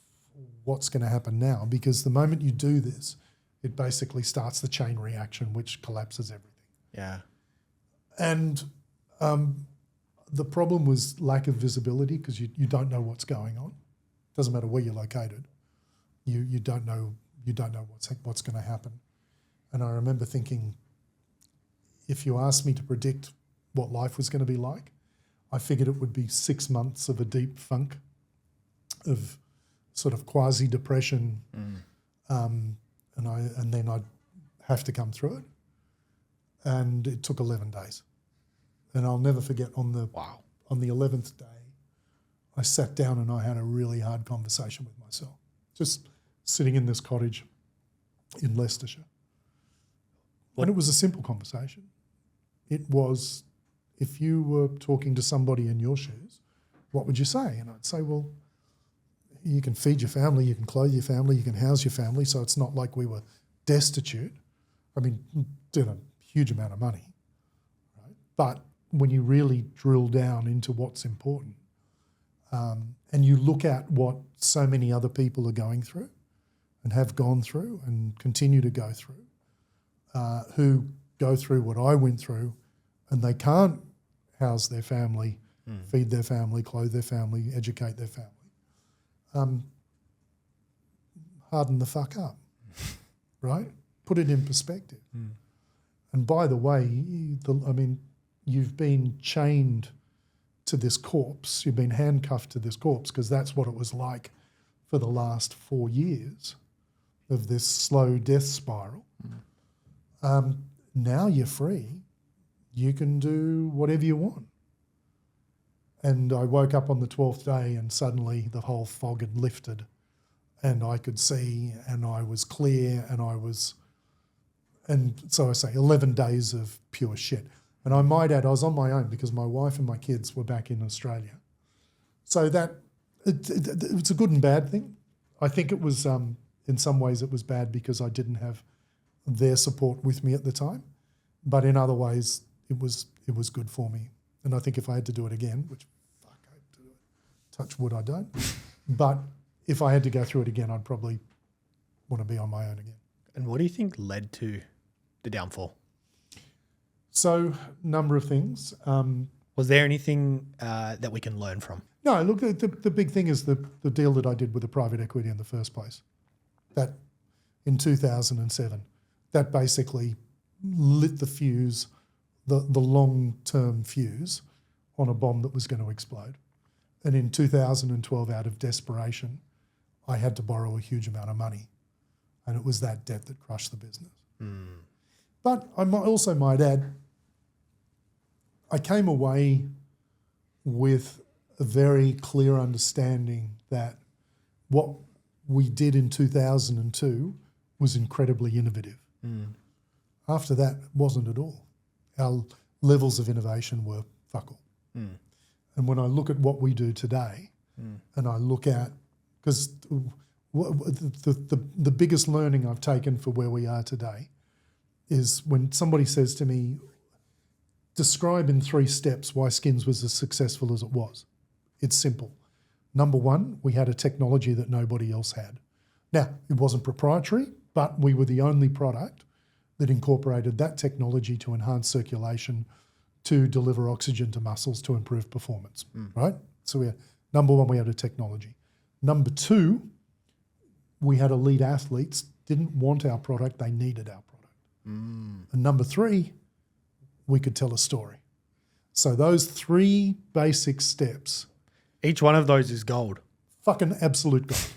Speaker 1: what's going to happen now? Because the moment you do this, it basically starts the chain reaction, which collapses everything.
Speaker 4: Yeah.
Speaker 1: And the problem was lack of visibility, because you don't know what's going on. It doesn't matter where you're located. You don't know what's going to happen. And I remember thinking, if you asked me to predict what life was going to be like, I figured it would be 6 months of a deep funk, of sort of quasi-depression, and then I'd have to come through it. And it took 11 days. And I'll never forget, on the 11th day, I sat down and I had a really hard conversation with myself, just sitting in this cottage in Leicestershire. And it was a simple conversation. It was, if you were talking to somebody in your shoes, what would you say? And I'd say, well, you can feed your family, you can clothe your family, you can house your family, so it's not like we were destitute. I mean, did a huge amount of money, right? But when you really drill down into what's important, and you look at what so many other people are going through and have gone through and continue to go through, who go through what I went through, and they can't house their family, feed their family, clothe their family, educate their family, harden the fuck up, right? Put it in perspective. And by the way, you've been chained to this corpse, you've been handcuffed to this corpse, because that's what it was like for the last 4 years of this slow death spiral. Now you're free. You can do whatever you want. And I woke up on the 12th day and suddenly the whole fog had lifted and I could see and I was clear and so I say 11 days of pure shit. And I might add, I was on my own because my wife and my kids were back in Australia. So that it's a good and bad thing. I think it was, in some ways it was bad because I didn't have their support with me at the time. But in other ways, it was good for me. And I think if I had to do it again, which, fuck, I have to do it. Touch wood, I don't. But if I had to go through it again, I'd probably want to be on my own again.
Speaker 4: And what do you think led to the downfall?
Speaker 1: So, number of things.
Speaker 4: Was there anything that we can learn from?
Speaker 1: No, look, the big thing is the deal that I did with the private equity in the first place. That in 2007, that basically lit the fuse, the long-term fuse on a bomb that was going to explode. And in 2012, out of desperation, I had to borrow a huge amount of money. And it was that debt that crushed the business. But I also might add, I came away with a very clear understanding that what we did in 2002 was incredibly innovative. After that, it wasn't at all. Our levels of innovation were fuck all. And when I look at what we do today, and I look at, because the biggest learning I've taken for where we are today is when somebody says to me, describe in 3 steps why Skins was as successful as it was. It's simple. Number one, we had a technology that nobody else had. Now, it wasn't proprietary, but we were the only product that incorporated that technology to enhance circulation, to deliver oxygen to muscles, to improve performance, right? So number one, we had a technology. Number two, we had elite athletes, didn't want our product, they needed our product. And number three, we could tell a story. So those 3 basic steps.
Speaker 4: Each one of those is gold.
Speaker 1: Fucking absolute gold,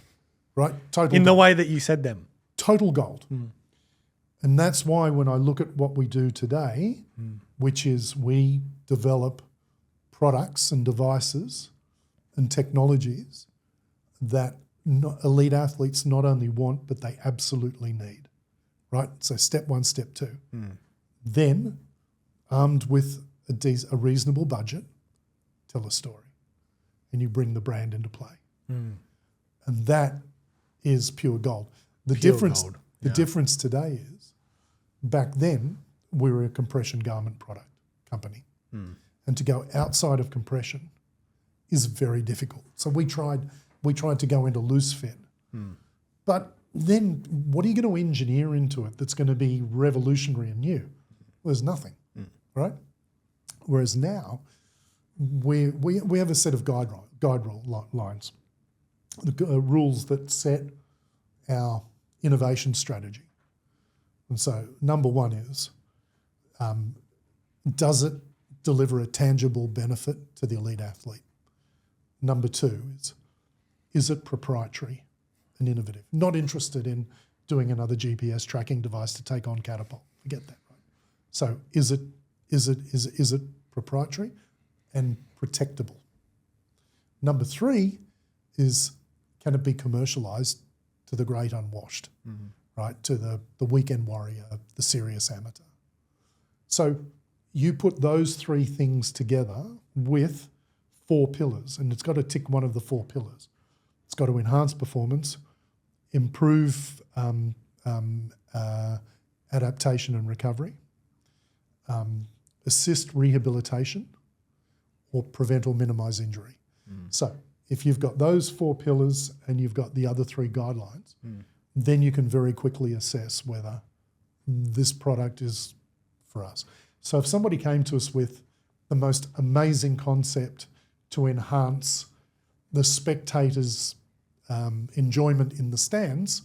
Speaker 1: right? Total
Speaker 4: In the
Speaker 1: gold.
Speaker 4: way that you said them.
Speaker 1: Total gold. And that's why when I look at what we do today, which is we develop products and devices and technologies that elite athletes not only want, but they absolutely need, right? So step 1, step 2. Then, armed with a reasonable budget, tell a story. And you bring the brand into play. And that is pure gold. The difference today is, back then, we were a compression garment product company. And to go outside of compression is very difficult. So we tried to go into loose fit. But then what are you going to engineer into it that's going to be revolutionary and new? Well, there's nothing, right? Whereas now, we have a set of guide lines, the rules that set our innovation strategy. And so number one is, does it deliver a tangible benefit to the elite athlete? Number two is it proprietary and innovative? Not interested in doing another GPS tracking device to take on Catapult. Forget that, right? So is it proprietary and protectable? Number three is, can it be commercialised to the great unwashed, right? To the weekend warrior, the serious amateur. So you put those 3 things together with 4 pillars, and it's got to tick one of the 4 pillars. It's got to enhance performance, improve adaptation and recovery, assist rehabilitation, or prevent or minimise injury. So if you've got those 4 pillars and you've got the other 3 guidelines, then you can very quickly assess whether this product is for us. So if somebody came to us with the most amazing concept to enhance the spectators' enjoyment in the stands,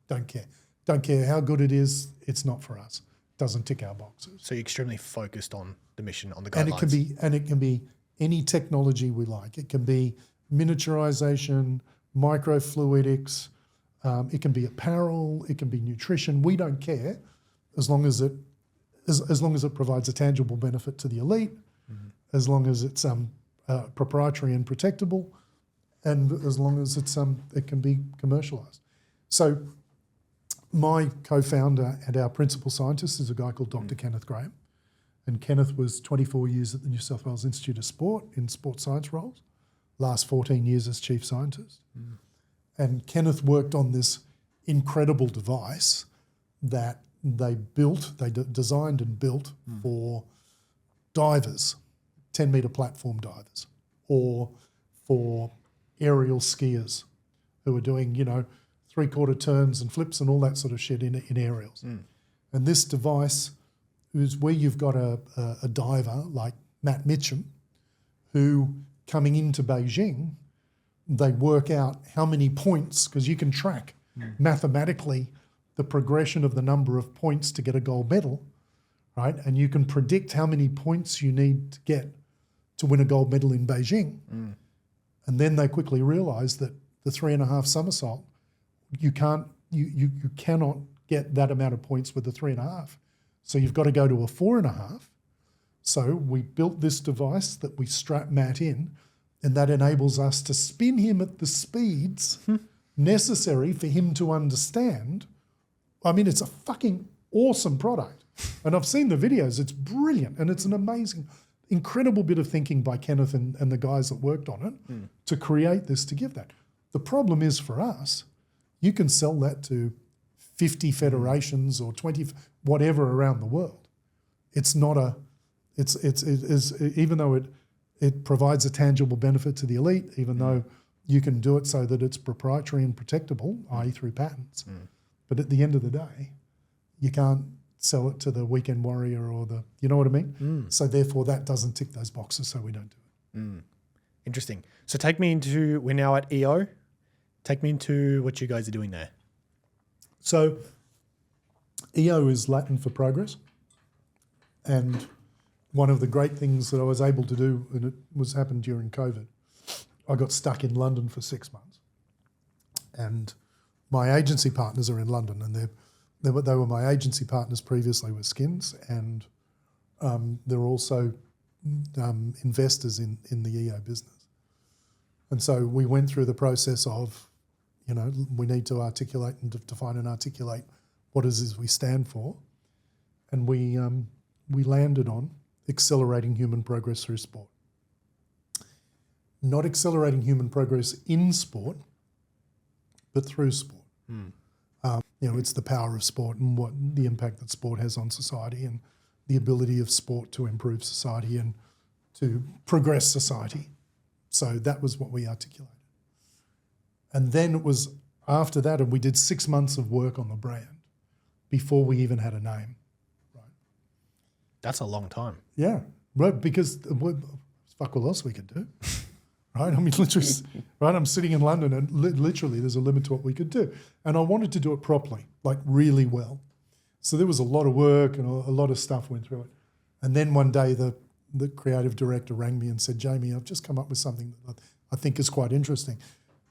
Speaker 1: don't care. Don't care how good it is, it's not for us. Doesn't tick our boxes.
Speaker 4: So you're extremely focused on the mission, on the guidelines.
Speaker 1: And it can be any technology we like. It can be miniaturization, microfluidics, it can be apparel, it can be nutrition. We don't care as long as it provides a tangible benefit to the elite, as long as it's proprietary and protectable, and as long as it can be commercialized. So my co-founder and our principal scientist is a guy called Dr. Kenneth Graham, And Kenneth was 24 years at the New South Wales Institute of Sport in sports science roles, last 14 years as chief scientist. And Kenneth worked on this incredible device that they designed and built for divers, 10-metre platform divers, or for aerial skiers who are doing, 3/4 turns and flips and all that sort of shit in aerials. And this device is where you've got a diver like Matt Mitchum, who coming into Beijing, they work out how many points, because you can track mathematically the progression of the number of points to get a gold medal, right? And you can predict how many points you need to get to win a gold medal in Beijing. And then they quickly realised that the 3.5 somersault, you cannot get that amount of points with the 3.5. So you've got to go to a 4.5. So we built this device that we strap Matt in, and that enables us to spin him at the speeds necessary for him to understand. I mean, it's a fucking awesome product. And I've seen the videos. It's brilliant. And it's an amazing, incredible bit of thinking by Kenneth and the guys that worked on it to create this, to give that. The problem is for us, you can sell that to 50 federations or 20, whatever around the world. It's not even though it provides a tangible benefit to the elite, even though you can do it so that it's proprietary and protectable, i.e. through patents. But at the end of the day, you can't sell it to the weekend warrior or the, you know what I mean? So therefore that doesn't tick those boxes, so we don't do it.
Speaker 3: Interesting. So take me into, we're now at EO. Take me into what you guys are doing there.
Speaker 1: So EO is Latin for progress. And one of the great things that I was able to do, and it happened during COVID, I got stuck in London for 6 months. And my agency partners are in London, and they were my agency partners previously with Skins, and they're also investors in the EO business. And so we went through the process of, we need to articulate and define and articulate what it is we stand for. And we landed on accelerating human progress through sport. Not accelerating human progress in sport, but through sport. It's the power of sport and what the impact that sport has on society, and the ability of sport to improve society and to progress society. So that was what we articulated. And then it was after that, and we did 6 months of work on the brand before we even had a name.
Speaker 3: That's a long time.
Speaker 1: Yeah, right, because fuck all else we could do, right? I mean, literally, right, I'm sitting in London and literally there's a limit to what we could do. And I wanted to do it properly, like really well. So there was a lot of work and a lot of stuff went through it. And then one day the creative director rang me and said, Jaimie, I've just come up with something that I think is quite interesting.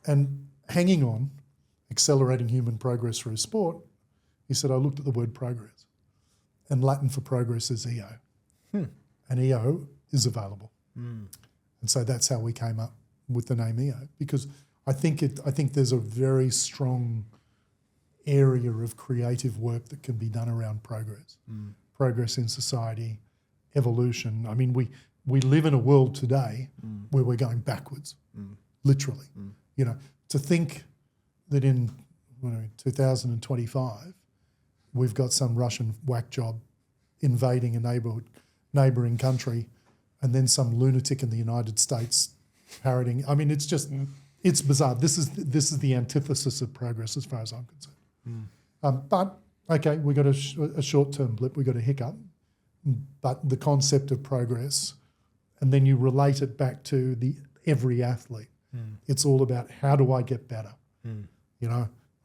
Speaker 1: And hanging on, accelerating human progress through sport, he said, I looked at the word progress. And Latin for progress is EO. And EO is available. And so that's how we came up with the name EO, because I think there's a very strong area of creative work that can be done around progress. Progress in society, evolution. I mean, we live in a world today where we're going backwards, literally. To think that in 2025, we've got some Russian whack job invading a neighbouring country, and then some lunatic in the United States parroting. I mean, it's it's bizarre. This is the antithesis of progress as far as I'm concerned. But okay, we got a short-term blip, we got a hiccup, but the concept of progress, and then you relate it back to every athlete. It's all about, how do I get better?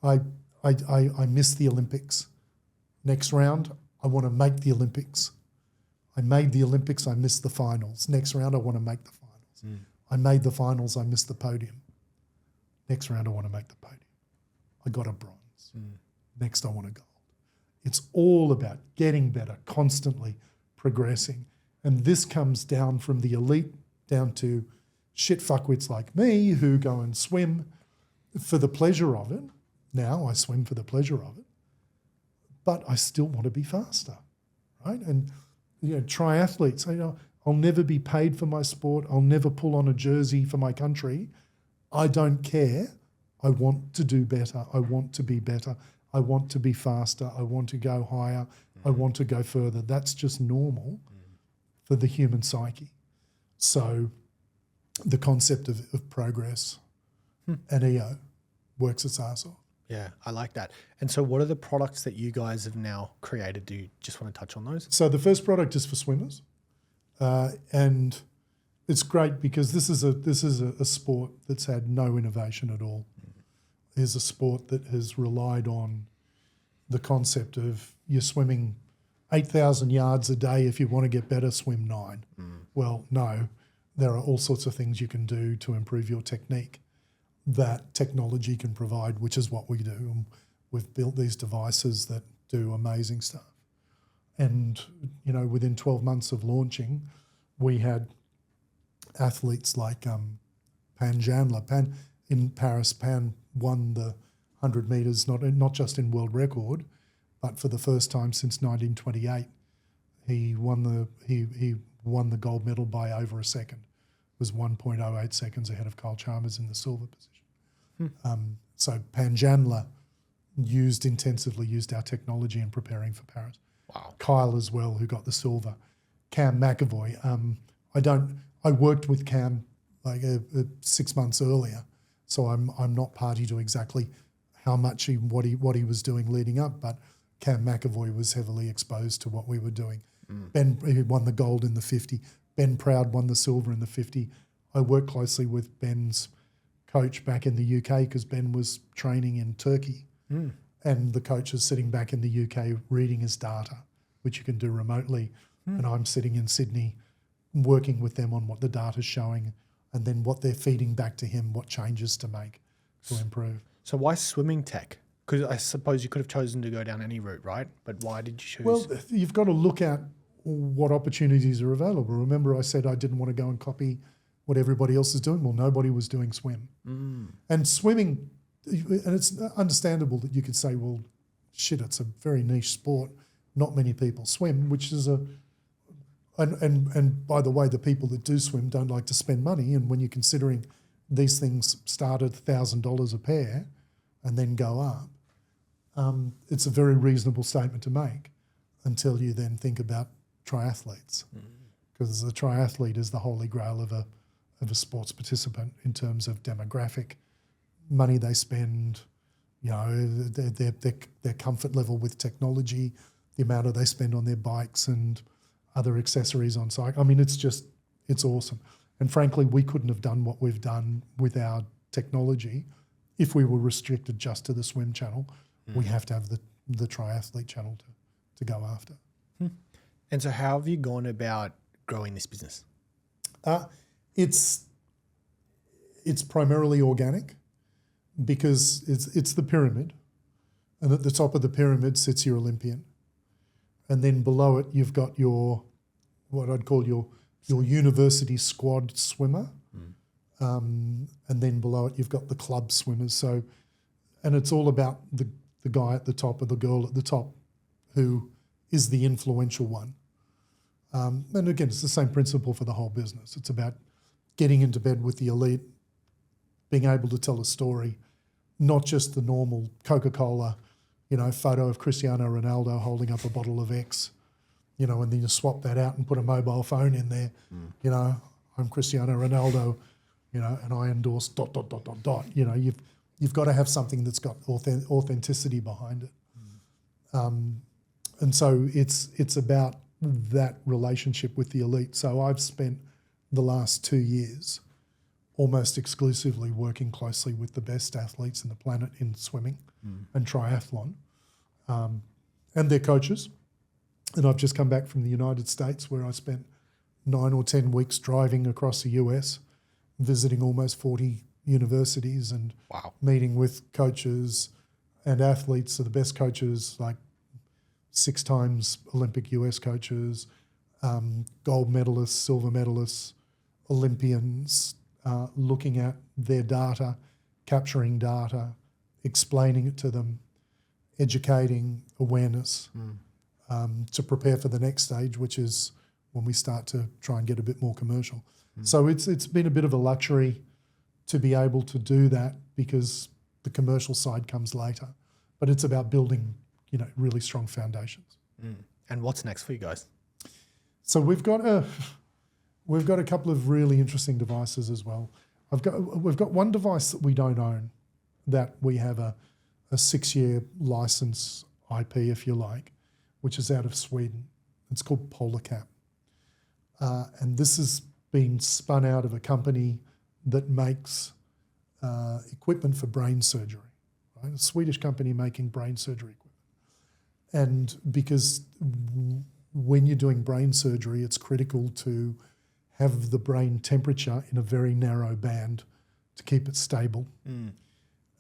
Speaker 1: I missed the Olympics. Next round, I want to make the Olympics. I made the Olympics, I missed the finals. Next round, I want to make the finals. I made the finals, I missed the podium. Next round, I want to make the podium. I got a bronze. Next, I want a gold. It's all about getting better, constantly progressing. And this comes down from the elite down to shit fuckwits like me who go and swim for the pleasure of it. Now I swim for the pleasure of it. But I still want to be faster, right? And triathletes. I'll never be paid for my sport. I'll never pull on a jersey for my country. I don't care. I want to do better. I want to be better. I want to be faster. I want to go higher. I want to go further. That's just normal for the human psyche. So the concept of progress and EO works its ass off.
Speaker 4: Yeah, I like that. And so what are the products that you guys have now created? Do you just want to touch on those?
Speaker 1: So the first product is for swimmers, and it's great because this is a sport that's had no innovation at all. It's a sport that has relied on the concept of you're swimming 8,000 yards a day. If you want to get better, swim 9. Well, no, there are all sorts of things you can do to improve your technique that technology can provide, which is what we do. And we've built these devices that do amazing stuff. And, within 12 months of launching, we had athletes like Pan Janla. In Paris, Pan won the 100 metres, not just in world record, but for the first time since 1928. He won the gold medal by over a second. It was 1.08 seconds ahead of Kyle Chalmers in the silver position. So Pan Janla intensively used our technology in preparing for Paris.
Speaker 4: Wow.
Speaker 1: Kyle as well, who got the silver. Cam McAvoy. I worked with Cam 6 months earlier, so I'm not party to exactly how much what he was doing leading up, but Cam McAvoy was heavily exposed to what we were doing. Ben, he won the gold in the 50. Ben Proud won the silver in the 50. I worked closely with Ben's coach back in the UK because Ben was training in Turkey, and the coach is sitting back in the UK reading his data, which you can do remotely, and I'm sitting in Sydney working with them on what the data's showing and then what they're feeding back to him, what changes to make to improve.
Speaker 4: So why swimming tech? Because I suppose you could have chosen to go down any route, right? But why did you choose?
Speaker 1: Well, you've got to look at what opportunities are available. Remember I said I didn't want to go and copy what everybody else is doing. Well, nobody was doing swim. And swimming, and it's understandable that you could say, well, shit, it's a very niche sport. Not many people swim, which is and by the way, the people that do swim don't like to spend money. And when you're considering these things start at $1,000 a pair and then go up, it's a very reasonable statement to make until you then think about triathletes, because the triathlete is the holy grail of a sports participant in terms of demographic, money they spend, their comfort level with technology, the amount that they spend on their bikes and other accessories on site. I mean, it's awesome. And frankly, we couldn't have done what we've done with our technology if we were restricted just to the swim channel. We have to have the triathlete channel to go after.
Speaker 4: And so how have you gone about growing this business?
Speaker 1: It's primarily organic because it's the pyramid, and at the top of the pyramid sits your Olympian, and then below it you've got your what I'd call your university squad swimmer, and then below it you've got the club swimmers. So, and it's all about the guy at the top or the girl at the top who is the influential one. And again, it's the same principle for the whole business. It's about getting into bed with the elite, being able to tell a story, not just the normal Coca-Cola, photo of Cristiano Ronaldo holding up a bottle of X, and then you swap that out and put a mobile phone in there. I'm Cristiano Ronaldo, and I endorse ... You've got to have something that's got authenticity behind it. And so it's about that relationship with the elite. So I've spent the last 2 years almost exclusively working closely with the best athletes in the planet in swimming and triathlon, and their coaches. And I've just come back from the United States where I spent 9 or 10 weeks driving across the US, visiting almost 40 universities and meeting with coaches and athletes. So the best coaches, like 6 times Olympic US coaches, gold medalists, silver medalists, Olympians, looking at their data, capturing data, explaining it to them, educating, awareness, to prepare for the next stage, which is when we start to try and get a bit more commercial. So it's been a bit of a luxury to be able to do that because the commercial side comes later. But it's about building, really strong foundations.
Speaker 4: And what's next for you guys?
Speaker 1: So we've got a couple of really interesting devices as well. We've got one device that we don't own, that we have a 6-year license IP, if you like, which is out of Sweden. It's called PolarCap. And this has been spun out of a company that makes equipment for brain surgery, right? A Swedish company making brain surgery equipment. And because when you're doing brain surgery, it's critical to have the brain temperature in a very narrow band to keep it stable.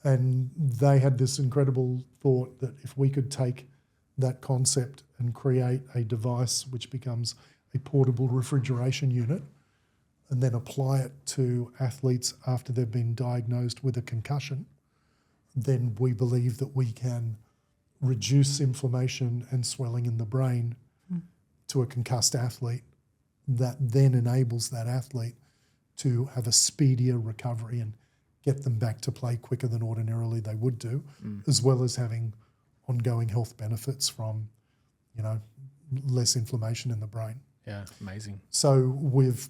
Speaker 1: And they had this incredible thought that if we could take that concept and create a device which becomes a portable refrigeration unit and then apply it to athletes after they've been diagnosed with a concussion, then we believe that we can reduce inflammation and swelling in the brain to a concussed athlete, that then enables that athlete to have a speedier recovery and get them back to play quicker than ordinarily they would do, as well as having ongoing health benefits from, less inflammation in the brain.
Speaker 4: Yeah, amazing.
Speaker 1: So we've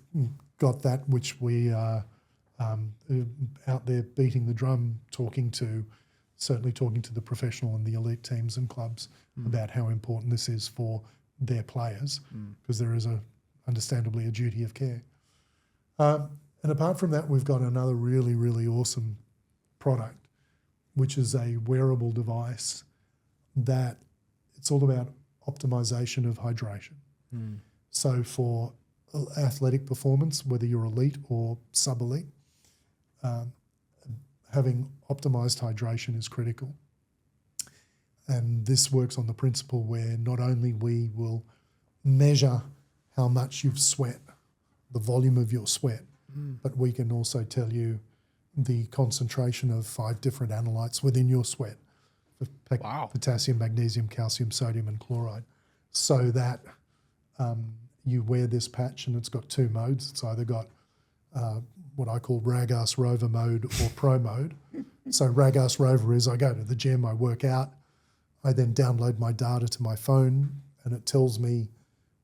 Speaker 1: got that, which we are out there beating the drum, certainly talking to the professional and the elite teams and clubs about how important this is for their players, because there is understandably a duty of care. And apart from that, we've got another really, really awesome product, which is a wearable device that it's all about optimization of hydration. So for athletic performance, whether you're elite or sub-elite, having optimized hydration is critical. And this works on the principle where not only we will measure how much you've sweat, the volume of your sweat, but we can also tell you the concentration of 5 different analytes within your sweat. Potassium, magnesium, calcium, sodium, and chloride. So that you wear this patch, and it's got 2 modes. It's either got what I call Rag-Ass Rover mode or Pro mode. So Rag-Ass Rover is I go to the gym, I work out, I then download my data to my phone, and it tells me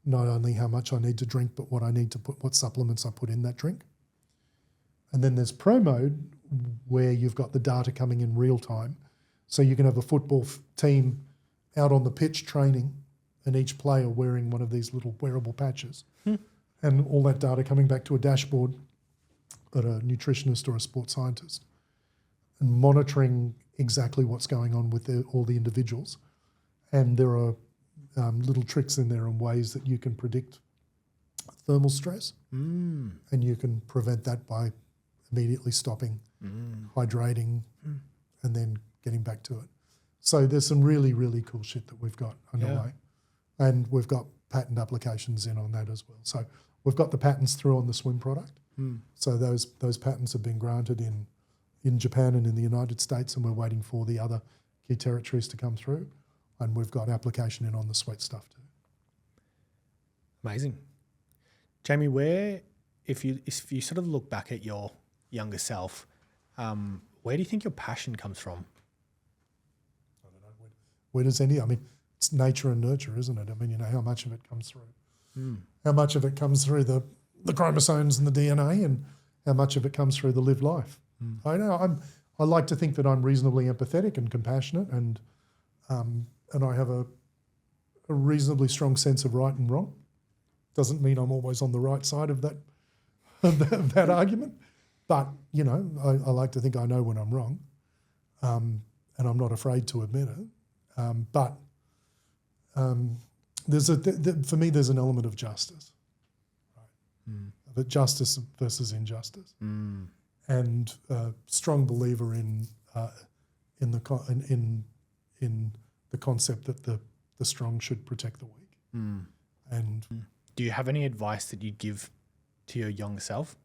Speaker 1: not only how much I need to drink, but what supplements I put in that drink. And then there's Pro mode, where you've got the data coming in real time. So you can have a football team out on the pitch training, and each player wearing one of these little wearable patches, and all that data coming back to a dashboard at a nutritionist or a sports scientist, and monitoring exactly what's going on with all the individuals. And there are little tricks in there and ways that you can predict thermal stress, and you can prevent that by immediately stopping, hydrating, and then getting back to it. So there's some really, really cool shit that we've got underway. And we've got patent applications in on that as well. So we've got the patents through on the swim product. So those patents have been granted in Japan and in the United States, and we're waiting for the other key territories to come through. And we've got application in on the sweat stuff too.
Speaker 4: Amazing. Jaimie, if you sort of look back at your younger self, where do you think your passion comes from?
Speaker 1: I don't know. Where does any? I mean, it's nature and nurture, isn't it? I mean, how much of it comes through? How much of it comes through the chromosomes and the DNA, and how much of it comes through the lived life? I know I like to think that I'm reasonably empathetic and compassionate, and I have a reasonably strong sense of right and wrong. Doesn't mean I'm always on the right side of that argument, but I like to think I know when I'm wrong, and I'm not afraid to admit it. But for me, there's an element of justice, right? But justice versus injustice, and a strong believer in the concept that the strong should protect the weak. And
Speaker 4: do you have any advice that you'd give to your younger self,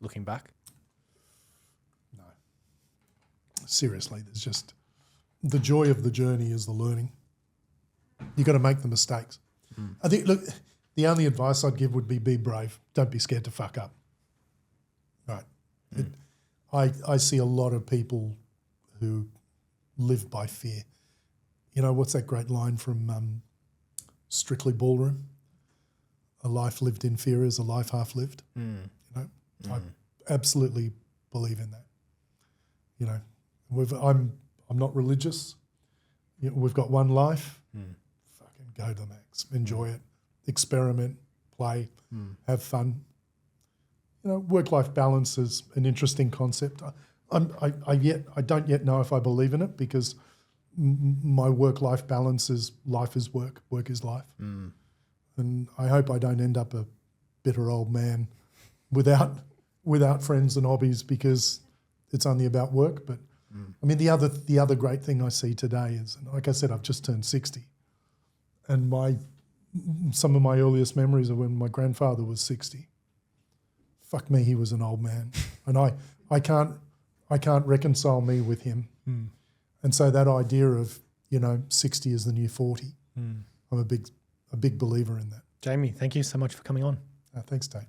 Speaker 4: looking back?
Speaker 1: No. Seriously, there's just the joy of the journey is the learning. You got to make the mistakes. I think, look, the only advice I'd give would be brave. Don't be scared to fuck up. Right. I see a lot of people who live by fear. You know, what's that great line from Strictly Ballroom? A life lived in fear is a life half lived. You know, I absolutely believe in that. You know, I'm not religious. You know, we've got one life. Fucking go to the max. Enjoy it. Experiment. Play. Have fun. You know, work-life balance is an interesting concept. I don't yet know if I believe in it because my work-life balance is life is work, work is life. And I hope I don't end up a bitter old man without friends and hobbies because it's only about work. But I mean, the other great thing I see today is, like I said, I've just turned 60, and some of my earliest memories are when my grandfather was 60. Fuck me, he was an old man, and I can't reconcile me with him. And so that idea of, you know, 60 is the new 40. I'm a big believer in that.
Speaker 3: Jaimie, thank you so much for coming on.
Speaker 1: Thanks, Tate.